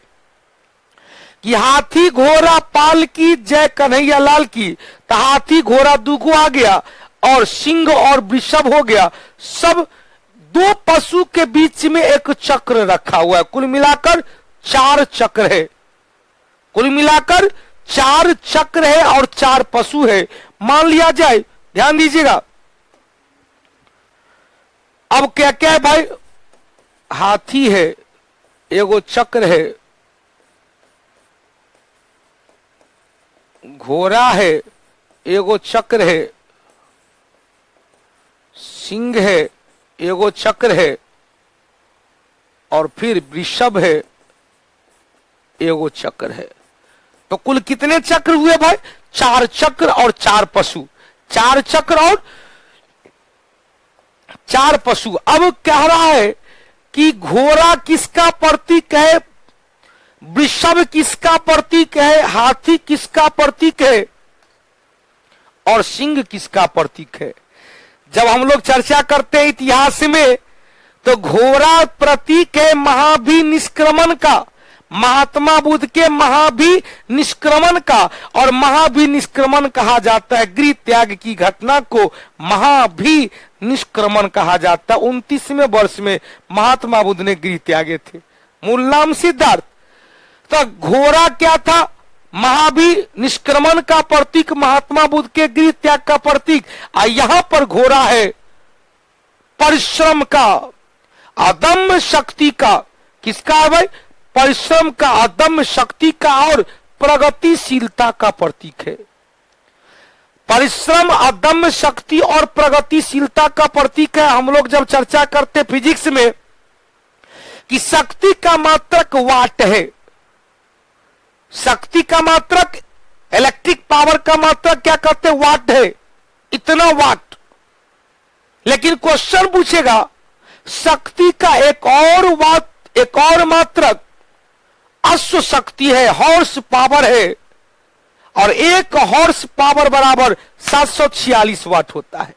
कि हाथी घोड़ा पाल की जय कन्हैया लाल की, तो हाथी घोड़ा दुगो आ गया और सिंह और वृषभ हो गया। सब दो पशु के बीच में एक चक्र रखा हुआ है। कुल मिलाकर 4 चक्र है। कुल मिलाकर 4 चक्र है और 4 पशु है। मान लिया जाए, ध्यान दीजिएगा। अब क्या क्या है भाई? हाथी है, एगो चक्र है, घोड़ा है, एगो चक्र है, सिंह है, एगो चक्र है, और फिर वृषभ है, एगो चक्र है। तो कुल कितने चक्र हुए भाई? 4 चक्र और 4 पशु। 4 चक्र और 4 पशु। अब कह रहा है कि घोड़ा किसका प्रतीक है, वृषभ किसका प्रतीक है, हाथी किसका प्रतीक है और सिंह किसका प्रतीक है। जब हम लोग चर्चा करते हैं इतिहास में, तो घोड़ा प्रतीक है महाभी निष्क्रमण का, महात्मा बुद्ध के महाभी निष्क्रमण का। और महाभी निष्क्रमण कहा जाता है, गृह त्याग की घटना को महाभी निष्क्रमण कहा जाता है। 29वें वर्ष में महात्मा बुद्ध ने गृह त्यागे थे। मूल नाम सिद्धार्थ। तो घोड़ा क्या था? महाभी निष्क्रमण का प्रतीक, महात्मा बुद्ध के गृह त्याग का प्रतीक। यहां पर घोड़ा है परिश्रम का, अदम्य शक्ति का। किसका है भाई? परिश्रम का, अदम्य शक्ति का और प्रगतिशीलता का प्रतीक है। परिश्रम, अदम्य शक्ति और प्रगतिशीलता का प्रतीक है। हम लोग जब चर्चा करते फिजिक्स में कि शक्ति का मात्रक वाट है, शक्ति का मात्रक, इलेक्ट्रिक पावर का मात्रक क्या कहते हैं? वाट है, इतना वाट। लेकिन क्वेश्चन पूछेगा शक्ति का एक और वाट, एक और मात्रक अश्व शक्ति है, हॉर्स पावर है, और 1 हॉर्स पावर बराबर 746 वाट होता है।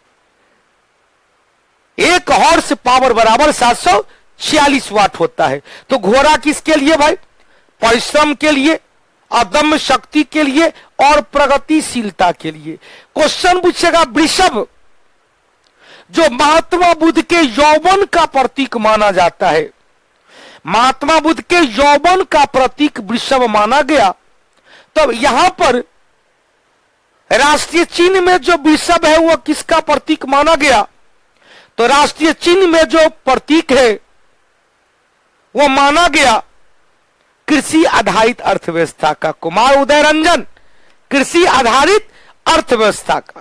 1 हॉर्स पावर बराबर 746 वाट होता है। तो घोड़ा किसके लिए भाई? परिश्रम के लिए, अदम्य शक्ति के लिए और प्रगतिशीलता के लिए। क्वेश्चन पूछेगा वृषभ जो महात्मा बुद्ध के यौवन का प्रतीक माना जाता है, महात्मा बुद्ध के यौवन का प्रतीक वृषभ माना गया। तब यहां पर राष्ट्रीय चिन्ह में जो वृषभ है वो किसका प्रतीक माना गया? तो राष्ट्रीय चिन्ह में जो प्रतीक है वो माना गया कृषि आधारित अर्थव्यवस्था का। कुमार उदय रंजन, कृषि आधारित अर्थव्यवस्था का।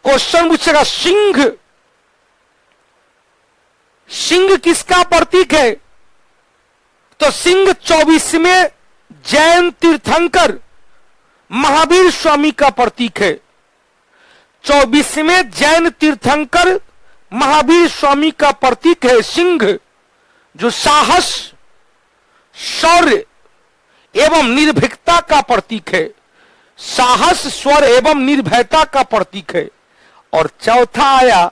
क्वेश्चन पूछेगा सिंह, सिंह किसका प्रतीक है? तो सिंह 24वें जैन तीर्थंकर महावीर स्वामी का प्रतीक है। 24वें जैन तीर्थंकर महावीर स्वामी का प्रतीक है सिंह, जो साहस, शौर्य एवं निर्भीकता का प्रतीक है। साहस, शौर्य एवं निर्भयता का प्रतीक है। और चौथा आया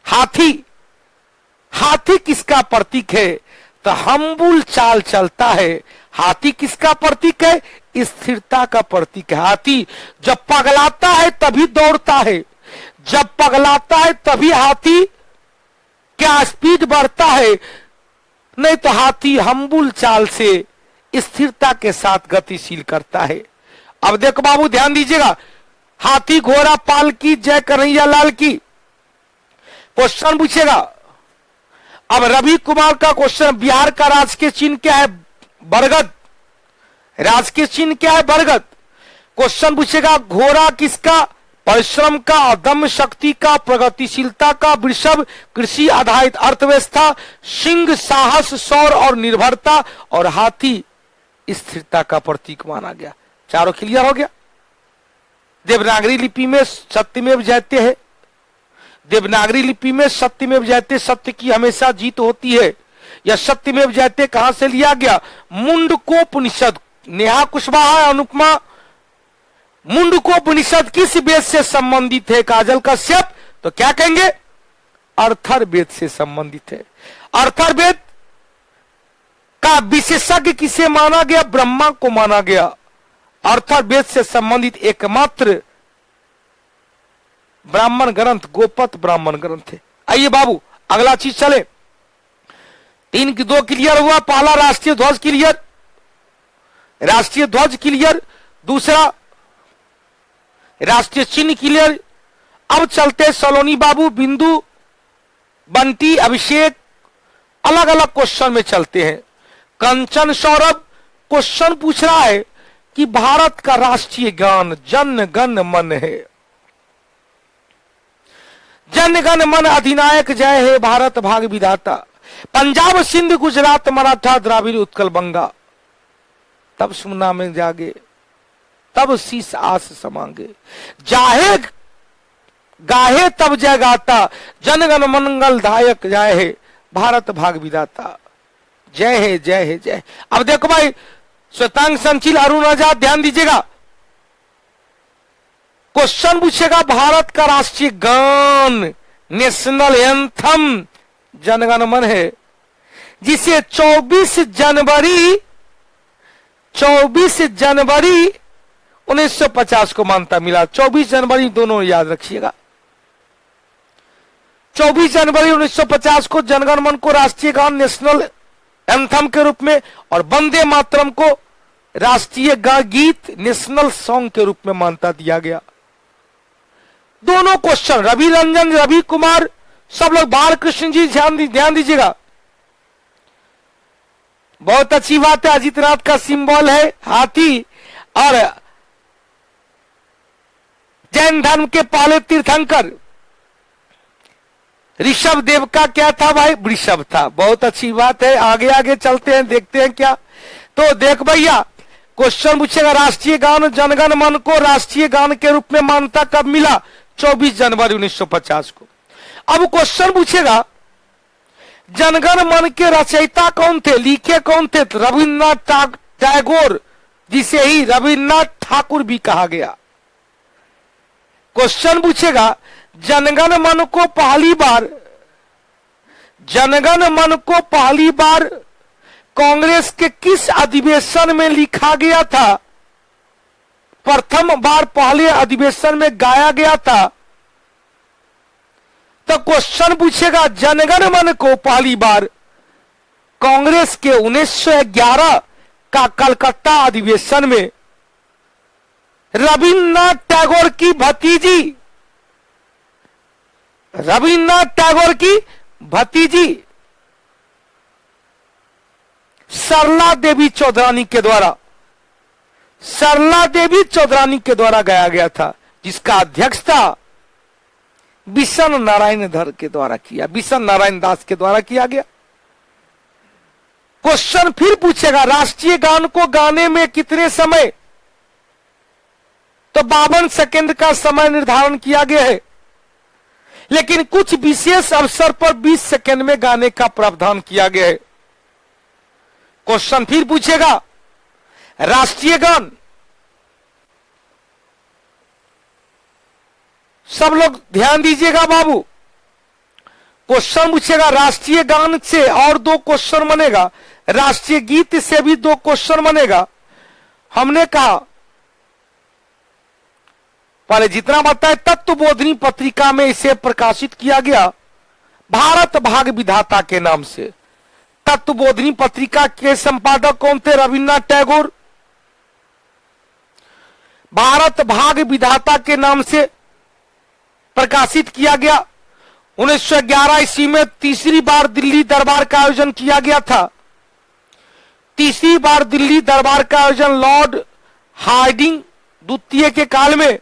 हाथी। हाथी किसका प्रतीक है? तो हम्बुल चाल चलता है। हाथी किसका प्रतीक है? स्थिरता का प्रतीक है। हाथी जब पगलाता है तभी दौड़ता है, जब पगलाता है तभी हाथी क्या स्पीड बढ़ता है, नहीं तो हाथी हम्बुल चाल से स्थिरता के साथ गतिशील करता है। अब देखो बाबू ध्यान दीजिएगा, हाथी घोड़ा पाल की, जय कन्हैया लाल की। क्वेश्चन पूछेगा। अब रवि कुमार का क्वेश्चन, बिहार का राजकीय चिन्ह क्या है? बरगद। राजकीय चिन्ह क्या है? बरगद। क्वेश्चन पूछेगा, घोड़ा किसका? परिश्रम का, अदम्य शक्ति का, प्रगतिशीलता का, वृषभ कृषि आधारित अर्थव्यवस्था, सिंह साहस, शौर्य और निर्भरता, और हाथी स्थिरता का प्रतीक माना गया। चारों क्लियर हो गया। देवनागरी लिपि में सत्यमेव जयते है। देवनागरी लिपि में सत्यमेव जयते, सत्य की हमेशा जीत होती है। यह सत्यमेव जयते कहां से लिया गया? मुंडकोपनिषद। नेहा कुशवाहा, अनुपमा, मुंडकोपनिषद किस वेद से संबंधित है? काजल कश्यप, तो क्या कहेंगे? अर्थर्वेद से संबंधित है। अर्थर्वेद का विशेषज्ञ किसे माना गया? ब्रह्मा को माना गया। अर्थर्वेद से संबंधित एकमात्र ब्राह्मण ग्रंथ गोपत ब्राह्मण ग्रंथ है। आइए बाबू अगला चीज चले। 3 की 2 क्लियर हुआ। पहला राष्ट्रीय ध्वज क्लियर, राष्ट्रीय ध्वज क्लियर। दूसरा राष्ट्रीय चिन्ह क्लियर। अब चलते सलोनी बाबू, बिंदु, बंटी, अभिषेक, अलग अलग क्वेश्चन में चलते हैं। कंचन सौरभ क्वेश्चन पूछ रहा है कि भारत का राष्ट्रीय गान जन गण मन है। जन गण मन अधिनायक जय हे भारत भाग्य विधाता। पंजाब सिंध गुजरात मराठा द्राविड़ उत्कल बंगा। तब सुनना में जागे, तब शीस आस समांगे। जाहे गाहे तब जय गाता, जनगण मंगल दायक जय हे भारत भाग्य विधाता। जय है जय है जय। अब देखो भाई, श्वेतांग संचिल, अरुण आजाद, ध्यान दीजिएगा। क्वेश्चन पूछेगा, भारत का राष्ट्रीय गान नेशनल एंथम जनगण मन है, जिसे 24 जनवरी 1950 को मान्यता मिला। 24 जनवरी दोनों याद रखिएगा। 24 जनवरी 1950 को जनगण मन को राष्ट्रीय गान नेशनल एंथम के रूप में और वंदे मातरम को राष्ट्रीय गीत नेशनल सॉन्ग के रूप में मान्यता दिया गया। दोनों क्वेश्चन, रवि रंजन, रवि कुमार, सब लोग, बालकृष्ण जी ध्यान दीजिएगा। बहुत अच्छी बात है। अजितनाथ का सिंबल है हाथी, और जैन धर्म के पहले तीर्थंकर ऋषभ देव का क्या था भाई? वृषभ था। बहुत अच्छी बात है। आगे आगे चलते हैं, देखते हैं क्या। तो देख भैया, क्वेश्चन पूछेगा, राष्ट्रीय गान जनगण मन को राष्ट्रीय गान के रूप में मान्यता कब मिला? 24 जनवरी 1950 को। अब क्वेश्चन पूछेगा, जनगण मन के रचयिता कौन थे, लिखे कौन थे? रविन्द्रनाथ टैगोर, जिसे ही रविन्द्रनाथ ठाकुर भी कहा गया। क्वेश्चन पूछेगा, जनगण मन को पहली बार कांग्रेस के किस अधिवेशन में लिखा गया था? प्रथम बार पहले अधिवेशन में गाया गया था। तो क्वेश्चन पूछेगा, जनगण मन को पहली बार कांग्रेस के 1911 का कलकत्ता अधिवेशन में रविन्द्रनाथ टैगोर की भतीजी सरला देवी चौधरानी के द्वारा गाया गया था, जिसका अध्यक्षता बिशन नारायण धर के द्वारा किया, बिशन नारायण दास के द्वारा किया गया। क्वेश्चन फिर पूछेगा, राष्ट्रीय गान को गाने में कितने समय? तो 52 सेकंड का समय निर्धारण किया गया है, लेकिन कुछ विशेष अवसर पर 20 सेकंड में गाने का प्रावधान किया गया है। क्वेश्चन फिर पूछेगा, राष्ट्रीय गान, सब लोग ध्यान दीजिएगा बाबू। क्वेश्चन पूछेगा, राष्ट्रीय गान से और 2 क्वेश्चन बनेगा, राष्ट्रीय गीत से भी 2 क्वेश्चन बनेगा। हमने कहा पहले जितना बताए, तत्वबोधिनी पत्रिका में इसे प्रकाशित किया गया भारत भाग्य विधाता के नाम से। तत्वबोधिनी पत्रिका के संपादक कौन थे? रविन्द्रनाथ टैगोर। भारत भाग विधाता के नाम से प्रकाशित किया गया। 1911 ईस्वी में तीसरी बार दिल्ली दरबार का आयोजन किया गया था। तीसरी बार दिल्ली दरबार का आयोजन लॉर्ड हार्डिंग द्वितीय के काल में,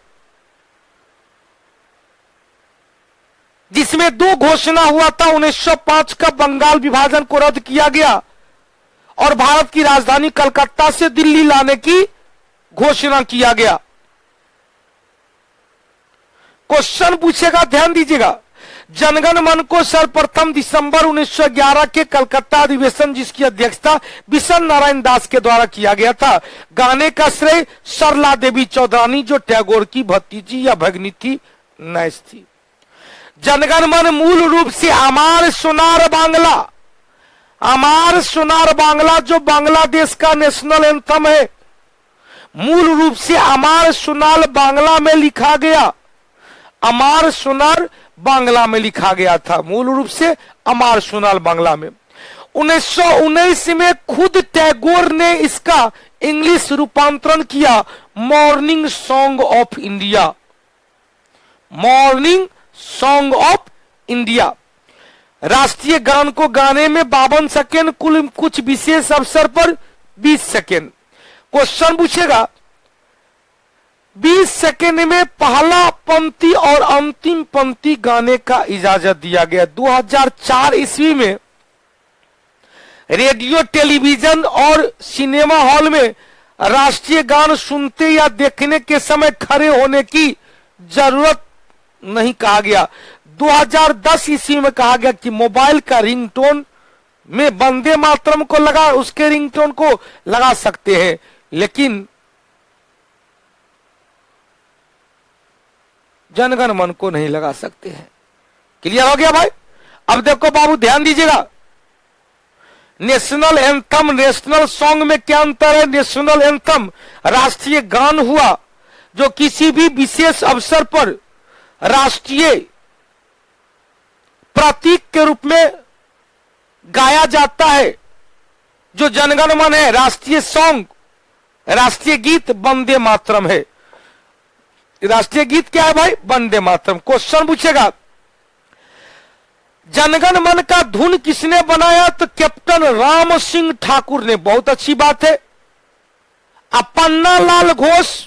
जिसमें दो घोषणा हुआ था। 1905 का बंगाल विभाजन को रद्द किया गया और भारत की राजधानी कलकत्ता से दिल्ली लाने की घोषणा किया गया। क्वेश्चन पूछेगा, ध्यान दीजिएगा। जनगण मन को सर्वप्रथम दिसंबर 1911 के कलकत्ता अधिवेशन, जिसकी अध्यक्षता बिशन नारायण दास के द्वारा किया गया था। गाने का श्रेय सरला देवी चौधरानी, जो टैगोर की भतीजी या भगनी थी, नैस थी। जनगण मन मूल रूप से अमार सोनार बांग्ला, अमार सोनार बांग्ला जो बांग्लादेश का नेशनल एंथम है, मूल रूप से अमार सोनार बांग्ला में लिखा गया। अमार सोनार बांग्ला में लिखा गया था, मूल रूप से अमार सोनार बांग्ला में। 1919 में खुद टैगोर ने इसका इंग्लिश रूपांतरण किया, morning song of India, morning song of India. राष्ट्रीय गान को गाने में 52 सेकेंड, कुल कुछ विशेष अवसर पर 20 सेकेंड। क्वेश्चन पूछेगा, 20 सेकेंड में पहला पंक्ति और अंतिम पंक्ति गाने का इजाजत दिया गया। 2004 ईस्वी में रेडियो, टेलीविजन और सिनेमा हॉल में राष्ट्रीय गान सुनते या देखने के समय खड़े होने की जरूरत नहीं कहा गया। 2010 ईस्वी में कहा गया कि मोबाइल का रिंगटोन में वंदे मातरम को लगा, उसके रिंगटोन को लगा सकते हैं, लेकिन जनगण मन को नहीं लगा सकते हैं। क्लियर हो गया भाई? अब देखो बाबू, ध्यान दीजिएगा। नेशनल एंथम, नेशनल सॉन्ग में क्या अंतर है? नेशनल एंथम राष्ट्रीय गान हुआ जो किसी भी विशेष अवसर पर राष्ट्रीय प्रतीक के रूप में गाया जाता है। जो जनगण मन है, राष्ट्रीय सॉन्ग, राष्ट्रीय गीत वंदे मातरम है। राष्ट्रीय गीत क्या है भाई? वंदे मातरम। क्वेश्चन पूछेगा, जनगण मन का धुन किसने बनाया? तो कैप्टन राम सिंह ठाकुर ने। बहुत अच्छी बात है। अब पन्ना लाल घोष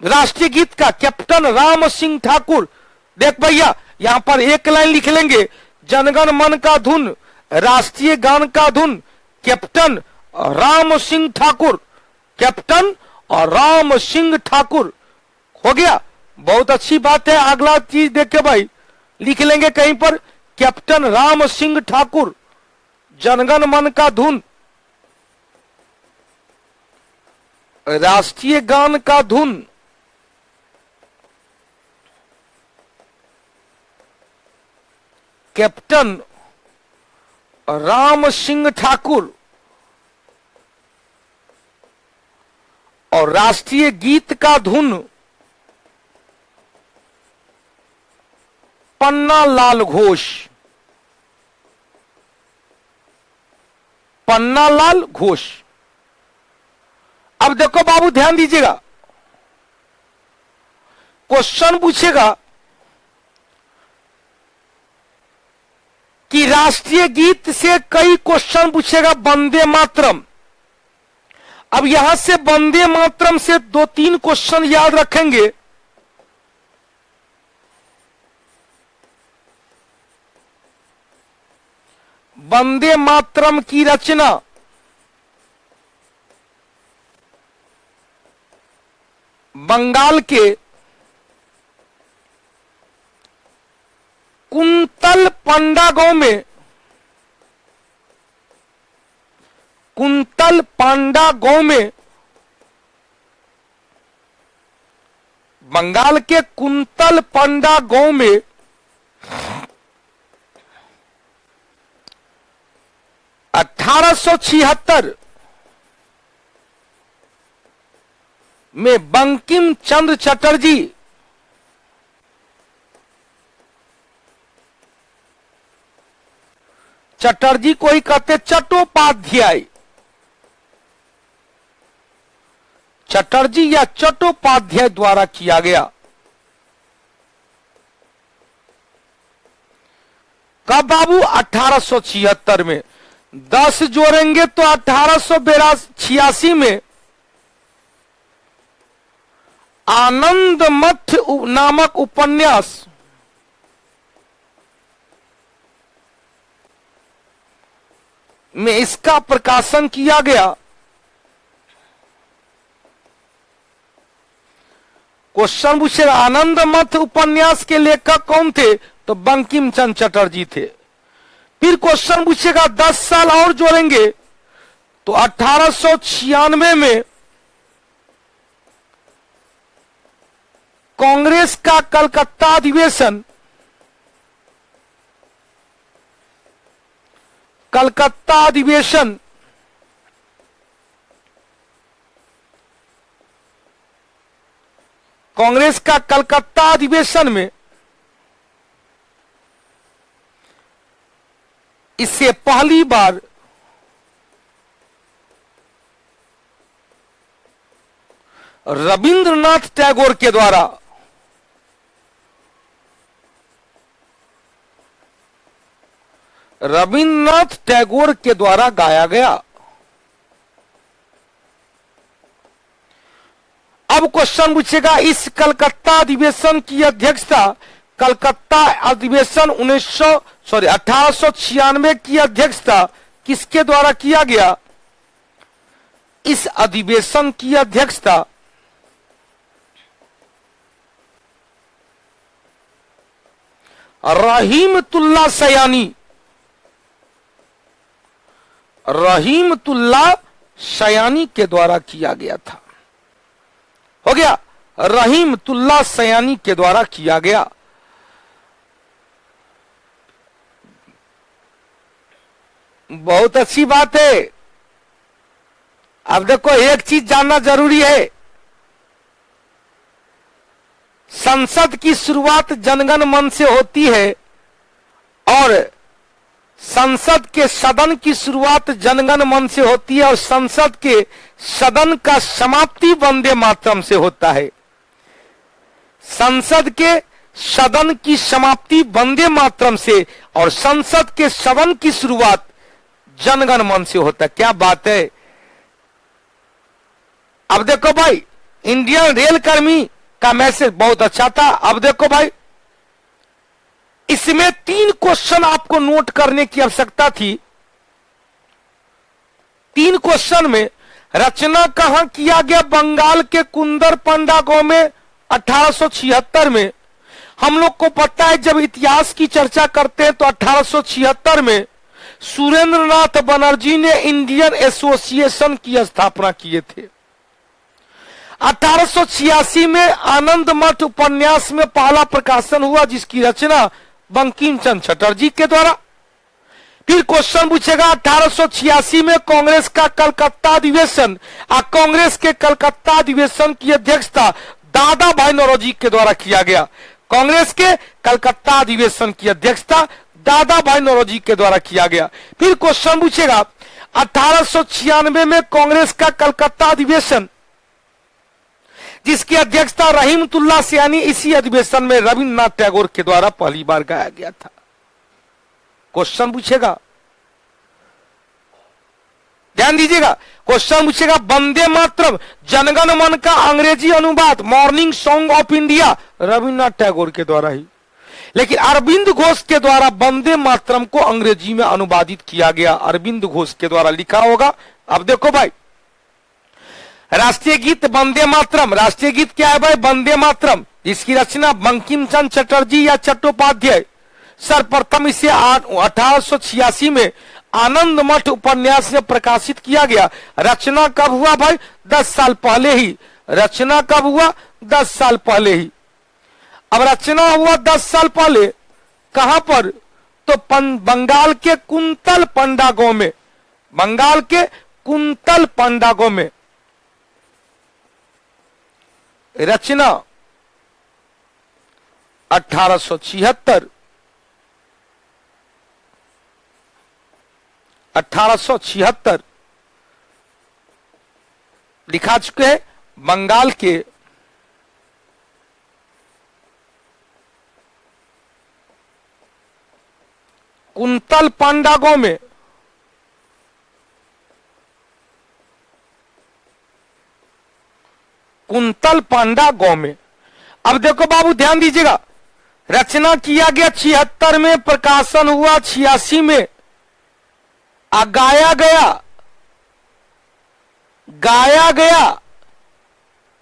राष्ट्रीय गीत का कैप्टन राम सिंह ठाकुर। देख भैया, यहां पर एक लाइन लिख लेंगे, जनगण मन का धुन, राष्ट्रीय गान का धुन, कैप्टन राम सिंह ठाकुर, कैप्टन और राम सिंह ठाकुर। हो गया, बहुत अच्छी बात है। अगला चीज देख के भाई लिख लेंगे कहीं पर, कैप्टन राम सिंह ठाकुर, जनगण मन का धुन, राष्ट्रीय गान का धुन, कैप्टन राम सिंह ठाकुर, और राष्ट्रीय गीत का धुन पन्ना लाल घोष, पन्ना लाल घोष। अब देखो बाबू, ध्यान दीजिएगा। क्वेश्चन पूछेगा कि राष्ट्रीय गीत से कई क्वेश्चन पूछेगा। वंदे मातरम, अब यहां से वंदे मातरम से 2-3 क्वेश्चन याद रखेंगे। वंदे मातरम की रचना बंगाल के कुंतल पांडा गांव में, कुंतल पांडा गांव में, बंगाल के कुंतल पांडा गांव में 1876 में बंकिम चंद्र चटर्जी चटर्जी को ही कहते चट्टोपाध्याय, चटर्जी या चट्टोपाध्याय द्वारा किया गया। कब बाबू? 1876 में। 10 जोड़ेंगे तो 1886 में आनंद मठ नामक उपन्यास में इसका प्रकाशन किया गया। क्वेश्चन पूछेगा आनंद मठ उपन्यास के लेखक कौन थे? तो बंकिम चंद्र चटर्जी थे। फिर क्वेश्चन पूछेगा 10 साल और जोड़ेंगे तो 1896 में कांग्रेस का कलकत्ता अधिवेशन, कांग्रेस का कलकत्ता अधिवेशन में इससे पहली बार रविंद्रनाथ टैगोर के द्वारा गाया गया। अब क्वेश्चन पूछेगा इस कलकत्ता अधिवेशन की अध्यक्षता, कलकत्ता अधिवेशन 1896 की अध्यक्षता किसके द्वारा किया गया? इस अधिवेशन की अध्यक्षता रहीमतुल्लाह सयानी के द्वारा किया गया था। हो गया, रहीमतुल्लाह सयानी के द्वारा किया गया। बहुत अच्छी बात है। अब देखो एक चीज जानना जरूरी है, संसद की शुरुआत जनगण मन से होती है और संसद के सदन की शुरुआत जनगण मन से होती है और संसद के सदन का समाप्ति वंदे मातरम से होता है। संसद के सदन की समाप्ति वंदे मातरम से और संसद के सदन की शुरुआत जनगण मन से होता है। क्या बात है। अब देखो भाई, इंडियन रेल कर्मी का मैसेज बहुत अच्छा था। अब देखो भाई, इसमें 3 क्वेश्चन आपको नोट करने की आवश्यकता थी। 3 क्वेश्चन में रचना कहां किया गया? बंगाल के कुंदरपंडा गांव में 1876 में। हम लोग को पता है जब इतिहास की चर्चा करते हैं तो 1876 में सुरेंद्रनाथ बनर्जी ने इंडियन एसोसिएशन की स्थापना किए थे। 1886 में आनंद मठ उपन्यास में पहला प्रकाशन हुआ जिसकी रचना बंकिम चंद्र चटर्जी के द्वारा। फिर क्वेश्चन पूछेगा 1886 में कांग्रेस का कलकत्ता अधिवेशन, कांग्रेस के कलकत्ता अधिवेशन की अध्यक्षता दादा भाई नौरोजी के द्वारा किया गया। कांग्रेस के कलकत्ता अधिवेशन की अध्यक्षता दादा भाई नौरोजी के द्वारा किया गया। फिर क्वेश्चन पूछेगा 1896 में कांग्रेस का कलकत्ता अधिवेशन जिसकी अध्यक्षता रहीमतुल्लाह सयानी, इसी अधिवेशन में रविंद्रनाथ टैगोर के द्वारा पहली बार गाया गया था। क्वेश्चन पूछेगा, ध्यान दीजिएगा, क्वेश्चन पूछेगा वंदे मातरम जनगण मन का अंग्रेजी अनुवाद morning song of India Rabindranath Tagore के द्वारा ही, लेकिन अरविंद घोष के द्वारा वंदे मातरम को अंग्रेजी में अनुवादित किया गया। अरविंद घोष के द्वारा लिखा होगा। अब देखो भाई, राष्ट्रीय गीत वंदे मातरम, राष्ट्रीय गीत क्या है भाई? वंदे मातरम, इसकी रचना बंकिम चंद्र चटर्जी या चट्टोपाध्याय। सर्वप्रथम इसे 1886 में आनंद मठ उपन्यास में प्रकाशित किया गया। रचना कब हुआ भाई? 10 साल पहले ही। रचना कब हुआ? 10 साल पहले ही। अब रचना हुआ 10 साल पहले कहां पर? तो बंगाल के कुंतल पंडा गांव में, बंगाल के कुंतल पंडा गांव में रचना 1876 लिखा चुके हैं बंगाल के कुंतल पांडा गांव में कुंतल पांडा गांव में, अब देखो बाबू ध्यान दीजिएगा, रचना किया गया 76 में, प्रकाशन हुआ 86 में, गाया गया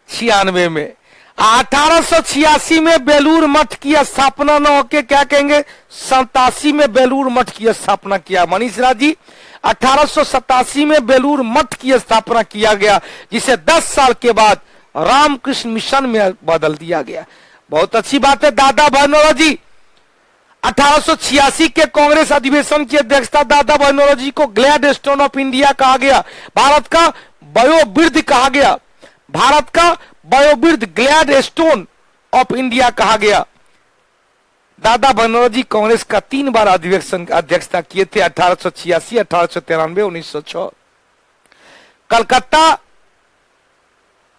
96 में, 1886 में बेलूर मठ की स्थापना न होके क्या कहेंगे 87 में बेलूर मठ की स्थापना किया। मनीष राज जी 1887 में बेलूर मठ की स्थापना किया गया, जिसे 10 साल के बाद रामकृष्ण मिशन में बदल दिया गया। बहुत अच्छी बात है। दादा भाई जी 1886 के कांग्रेस अधिवेशन की अध्यक्षता दादा भाई जी को ग्लैड स्टोन ऑफ इंडिया कहा गया, भारत का वयोवृद्ध कहा गया, भारत का वयोवृद्ध ग्लैड स्टोन ऑफ इंडिया कहा गया। दादा भाई जी कांग्रेस का 3 बार अधिवेशन अध्यक्षता किए थे, 1886, 1893, 1906। कलकत्ता,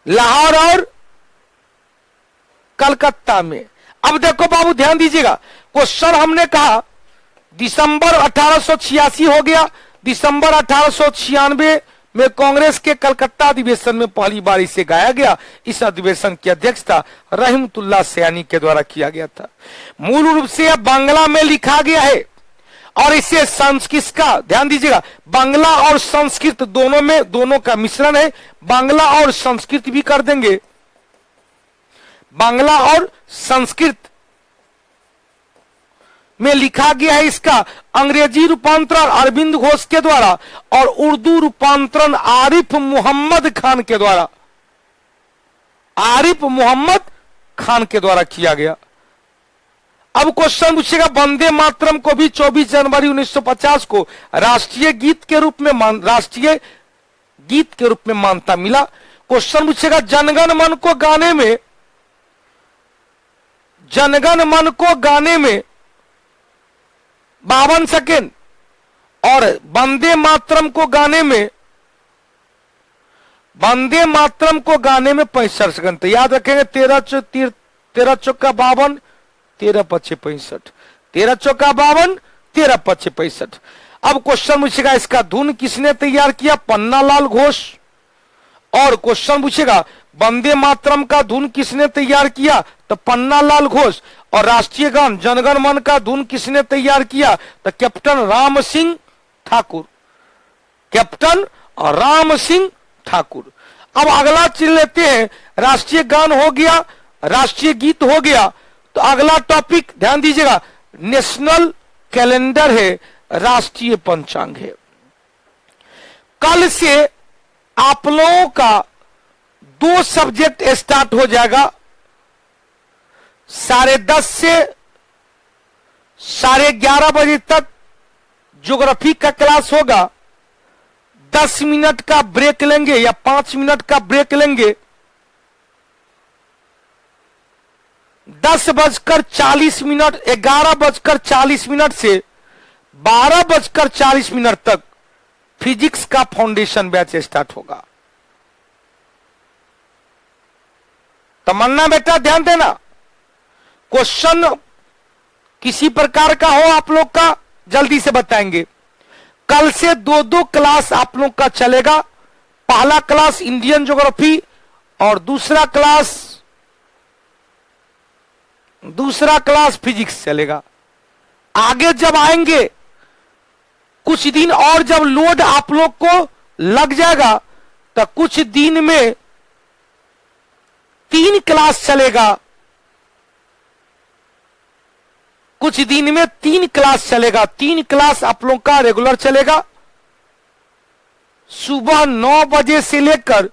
लाहौर और कलकत्ता में। अब देखो बाबू ध्यान दीजिएगा, क्वेश्चन हमने कहा दिसंबर 1886 हो गया, दिसंबर 1896 में कांग्रेस के कलकत्ता अधिवेशन में पहली बार इसे गाया गया। इस अधिवेशन की अध्यक्षता रहमतुल्लाह सयानी के द्वारा किया गया था। मूल रूप से यह बांग्ला में लिखा गया है और इसे संस्कृत का, ध्यान दीजिएगा, बांग्ला और संस्कृत दोनों में, दोनों का मिश्रण है, बांग्ला और संस्कृत भी कर देंगे, बांग्ला और संस्कृत में लिखा गया है। इसका अंग्रेजी रूपांतरण अरविंद घोष के द्वारा और उर्दू रूपांतरण आरिफ मोहम्मद खान के द्वारा, आरिफ मोहम्मद खान के द्वारा किया गया। अब क्वेश्चन पूछेगा, वंदे मातरम को भी 24 जनवरी 1950 को राष्ट्रीय गीत के रूप में मान्यता मिला। क्वेश्चन पूछेगा, जनगण मन को गाने में 52 सेकेंड और वंदे मातरम को गाने में 65 सेकंड। तो याद रखेंगे 13 चौका 52, 13 पच्चे 65, 13 चौका 52, 13 पच्चे 65। अब क्वेश्चन पूछेगा, इसका धुन किसने तैयार किया? पन्नालाल घोष। और क्वेश्चन पूछेगा, वंदे मातरम का धुन किसने तैयार किया? तो पन्नालाल घोष। और राष्ट्रीय गान जनगण मन का धुन किसने तैयार किया? तो कैप्टन राम सिंह ठाकुर, कैप्टन राम सिंह ठाकुर। अब अगला चीज लेते हैं, राष्ट्रीय गान हो गया, राष्ट्रीय गीत हो गया, तो अगला टॉपिक ध्यान दीजिएगा, नेशनल कैलेंडर है, राष्ट्रीय पंचांग है। कल से आप लोगों का 2 सब्जेक्ट स्टार्ट हो जाएगा, 10:30 से 11:30 बजे तक ज्योग्राफी का क्लास होगा। 10 मिनट का ब्रेक लेंगे या 5 मिनट का ब्रेक लेंगे। 10:40 11:40 से 12:40 तक फिजिक्स का फाउंडेशन बैच स्टार्ट होगा। तमन्ना बेटा ध्यान देना, क्वेश्चन किसी प्रकार का हो आप लोग का जल्दी से बताएंगे। कल से 2 क्लास आप लोग का चलेगा। पहला क्लास इंडियन ज्योग्राफी और दूसरा क्लास फिजिक्स चलेगा। आगे जब आएंगे कुछ दिन और, जब लोड आप लोग को लग जाएगा तो कुछ दिन में 3 क्लास चलेगा, कुछ दिन में 3 क्लास चलेगा। 3 क्लास आप लोग का रेगुलर चलेगा। सुबह 9 बजे से लेकर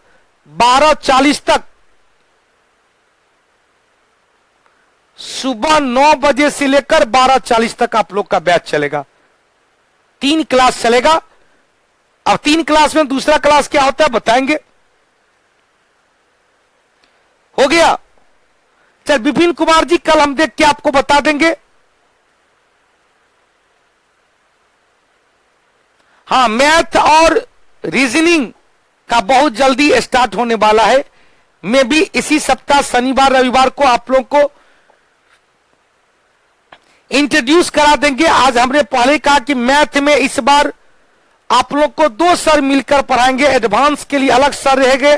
12:40 तक, सुबह 9 बजे से लेकर 12:40 तक आप लोग का बैच चलेगा। 3 क्लास चलेगा। अब 3 क्लास में दूसरा क्लास क्या होता है बताएंगे। हो गया। चल विपिन कुमार जी, कल हम देख के आपको बता देंगे। हाँ, मैथ और रीजनिंग का बहुत जल्दी स्टार्ट होने वाला है। में भी इसी सप्ताह शनिवार रविवार को आप लोग को इंट्रोड्यूस करा देंगे। आज हमने पहले कहा कि मैथ में इस बार आप लोग को 2 सर मिलकर पढ़ाएंगे, एडवांस के लिए अलग सर रहेंगे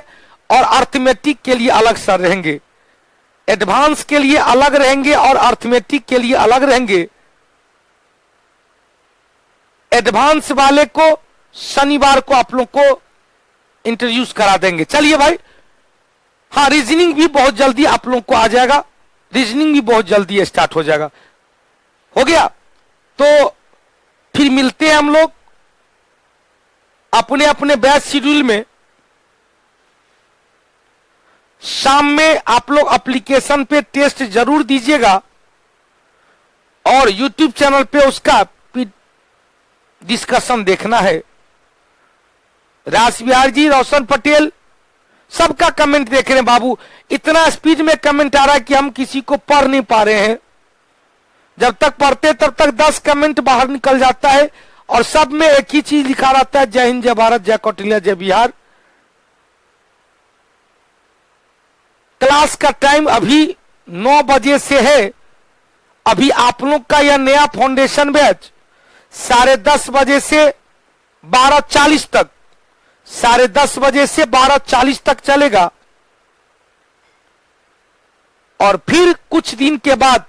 और अर्थमेटिक के लिए अलग सर रहेंगे। एडवांस के लिए अलग रहेंगे और अर्थमेटिक के लिए अलग रहेंगे। एडवांस वाले को शनिवार को आप लोग को इंट्रोड्यूस करा देंगे। चलिए भाई, हाँ रीजनिंग भी बहुत जल्दी आप लोग को आ जाएगा, रीजनिंग भी बहुत जल्दी स्टार्ट हो जाएगा। हो गया, तो फिर मिलते हैं हम लोग अपने अपने बैच शेड्यूल में। शाम में आप लोग एप्लीकेशन पे टेस्ट जरूर दीजिएगा और यूट्यूब चैनल पे उसका डिस्कशन देखना है। राज बिहार जी, रोशन पटेल, सबका कमेंट देख रहे हैं। बाबू इतना स्पीड में कमेंट आ रहा है कि हम किसी को पढ़ नहीं पा रहे हैं। जब तक पढ़ते तब तक 10 कमेंट बाहर निकल जाता है और सब में एक ही चीज लिखा रहता है, जय हिंद, जय भारत, जय कौटिल्य, जय बिहार। क्लास का टाइम अभी 9 बजे से है। अभी आप लोग का यह नया फाउंडेशन बैच 10:30 बजे से 12:40 तक, 10:30 बजे से 12:40 तक चलेगा। और फिर कुछ दिन के बाद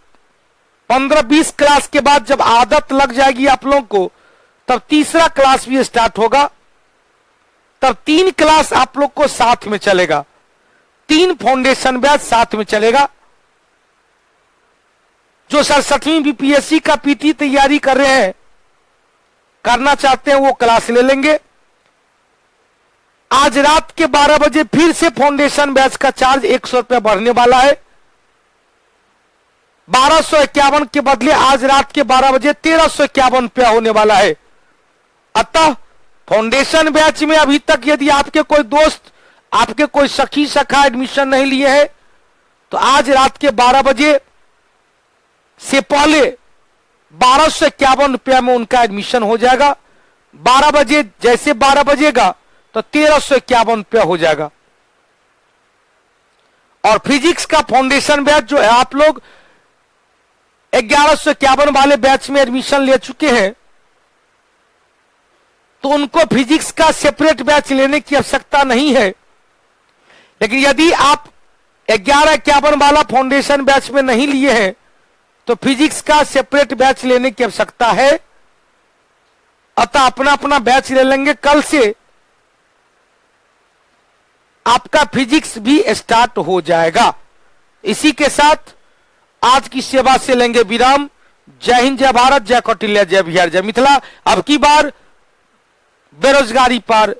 15-20 क्लास के बाद जब आदत लग जाएगी आप लोगों को, तब तीसरा क्लास भी स्टार्ट होगा। तब 3 क्लास आप लोग को साथ में चलेगा, 3 फाउंडेशन बैच साथ में चलेगा। जो 67वीं बीपीएससी का पीटी तैयारी कर रहे हैं, करना चाहते हैं, वो क्लास ले लेंगे। आज रात के 12 बजे फिर से फाउंडेशन बैच का चार्ज 100 रुपया बढ़ने वाला है। 1251 के बदले आज रात के 12 बजे 1351 रुपया होने वाला है। अतः फाउंडेशन बैच में अभी तक यदि आपके कोई दोस्त, आपके कोई सखी सखा एडमिशन नहीं लिए है, तो आज रात के 12 बजे से पहले 1251 रुपया में उनका एडमिशन हो जाएगा। 12 बजे जैसे 12 बजेगा तो 1351 रुपया हो जाएगा। और फिजिक्स का फाउंडेशन बैच जो है, आप लोग 1151 वाले बैच में एडमिशन ले चुके हैं, तो उनको फिजिक्स का सेपरेट बैच लेने की आवश्यकता नहीं है। लेकिन यदि आप 1151 वाला फाउंडेशन बैच में नहीं लिए हैं, तो फिजिक्स का सेपरेट बैच लेने की आवश्यकता है। अतः अपना अपना बैच ले लेंगे। कल से आपका फिजिक्स भी स्टार्ट हो जाएगा। इसी के साथ आज की सेवा से लेंगे विराम। जय हिंद, जय भारत, जय कौटिल्य, जय बिहार, जय मिथिला। अब की बार बेरोजगारी पर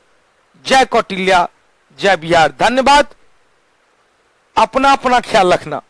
जय कौटिल्य, जय बिहार। धन्यवाद। अपना अपना ख्याल रखना।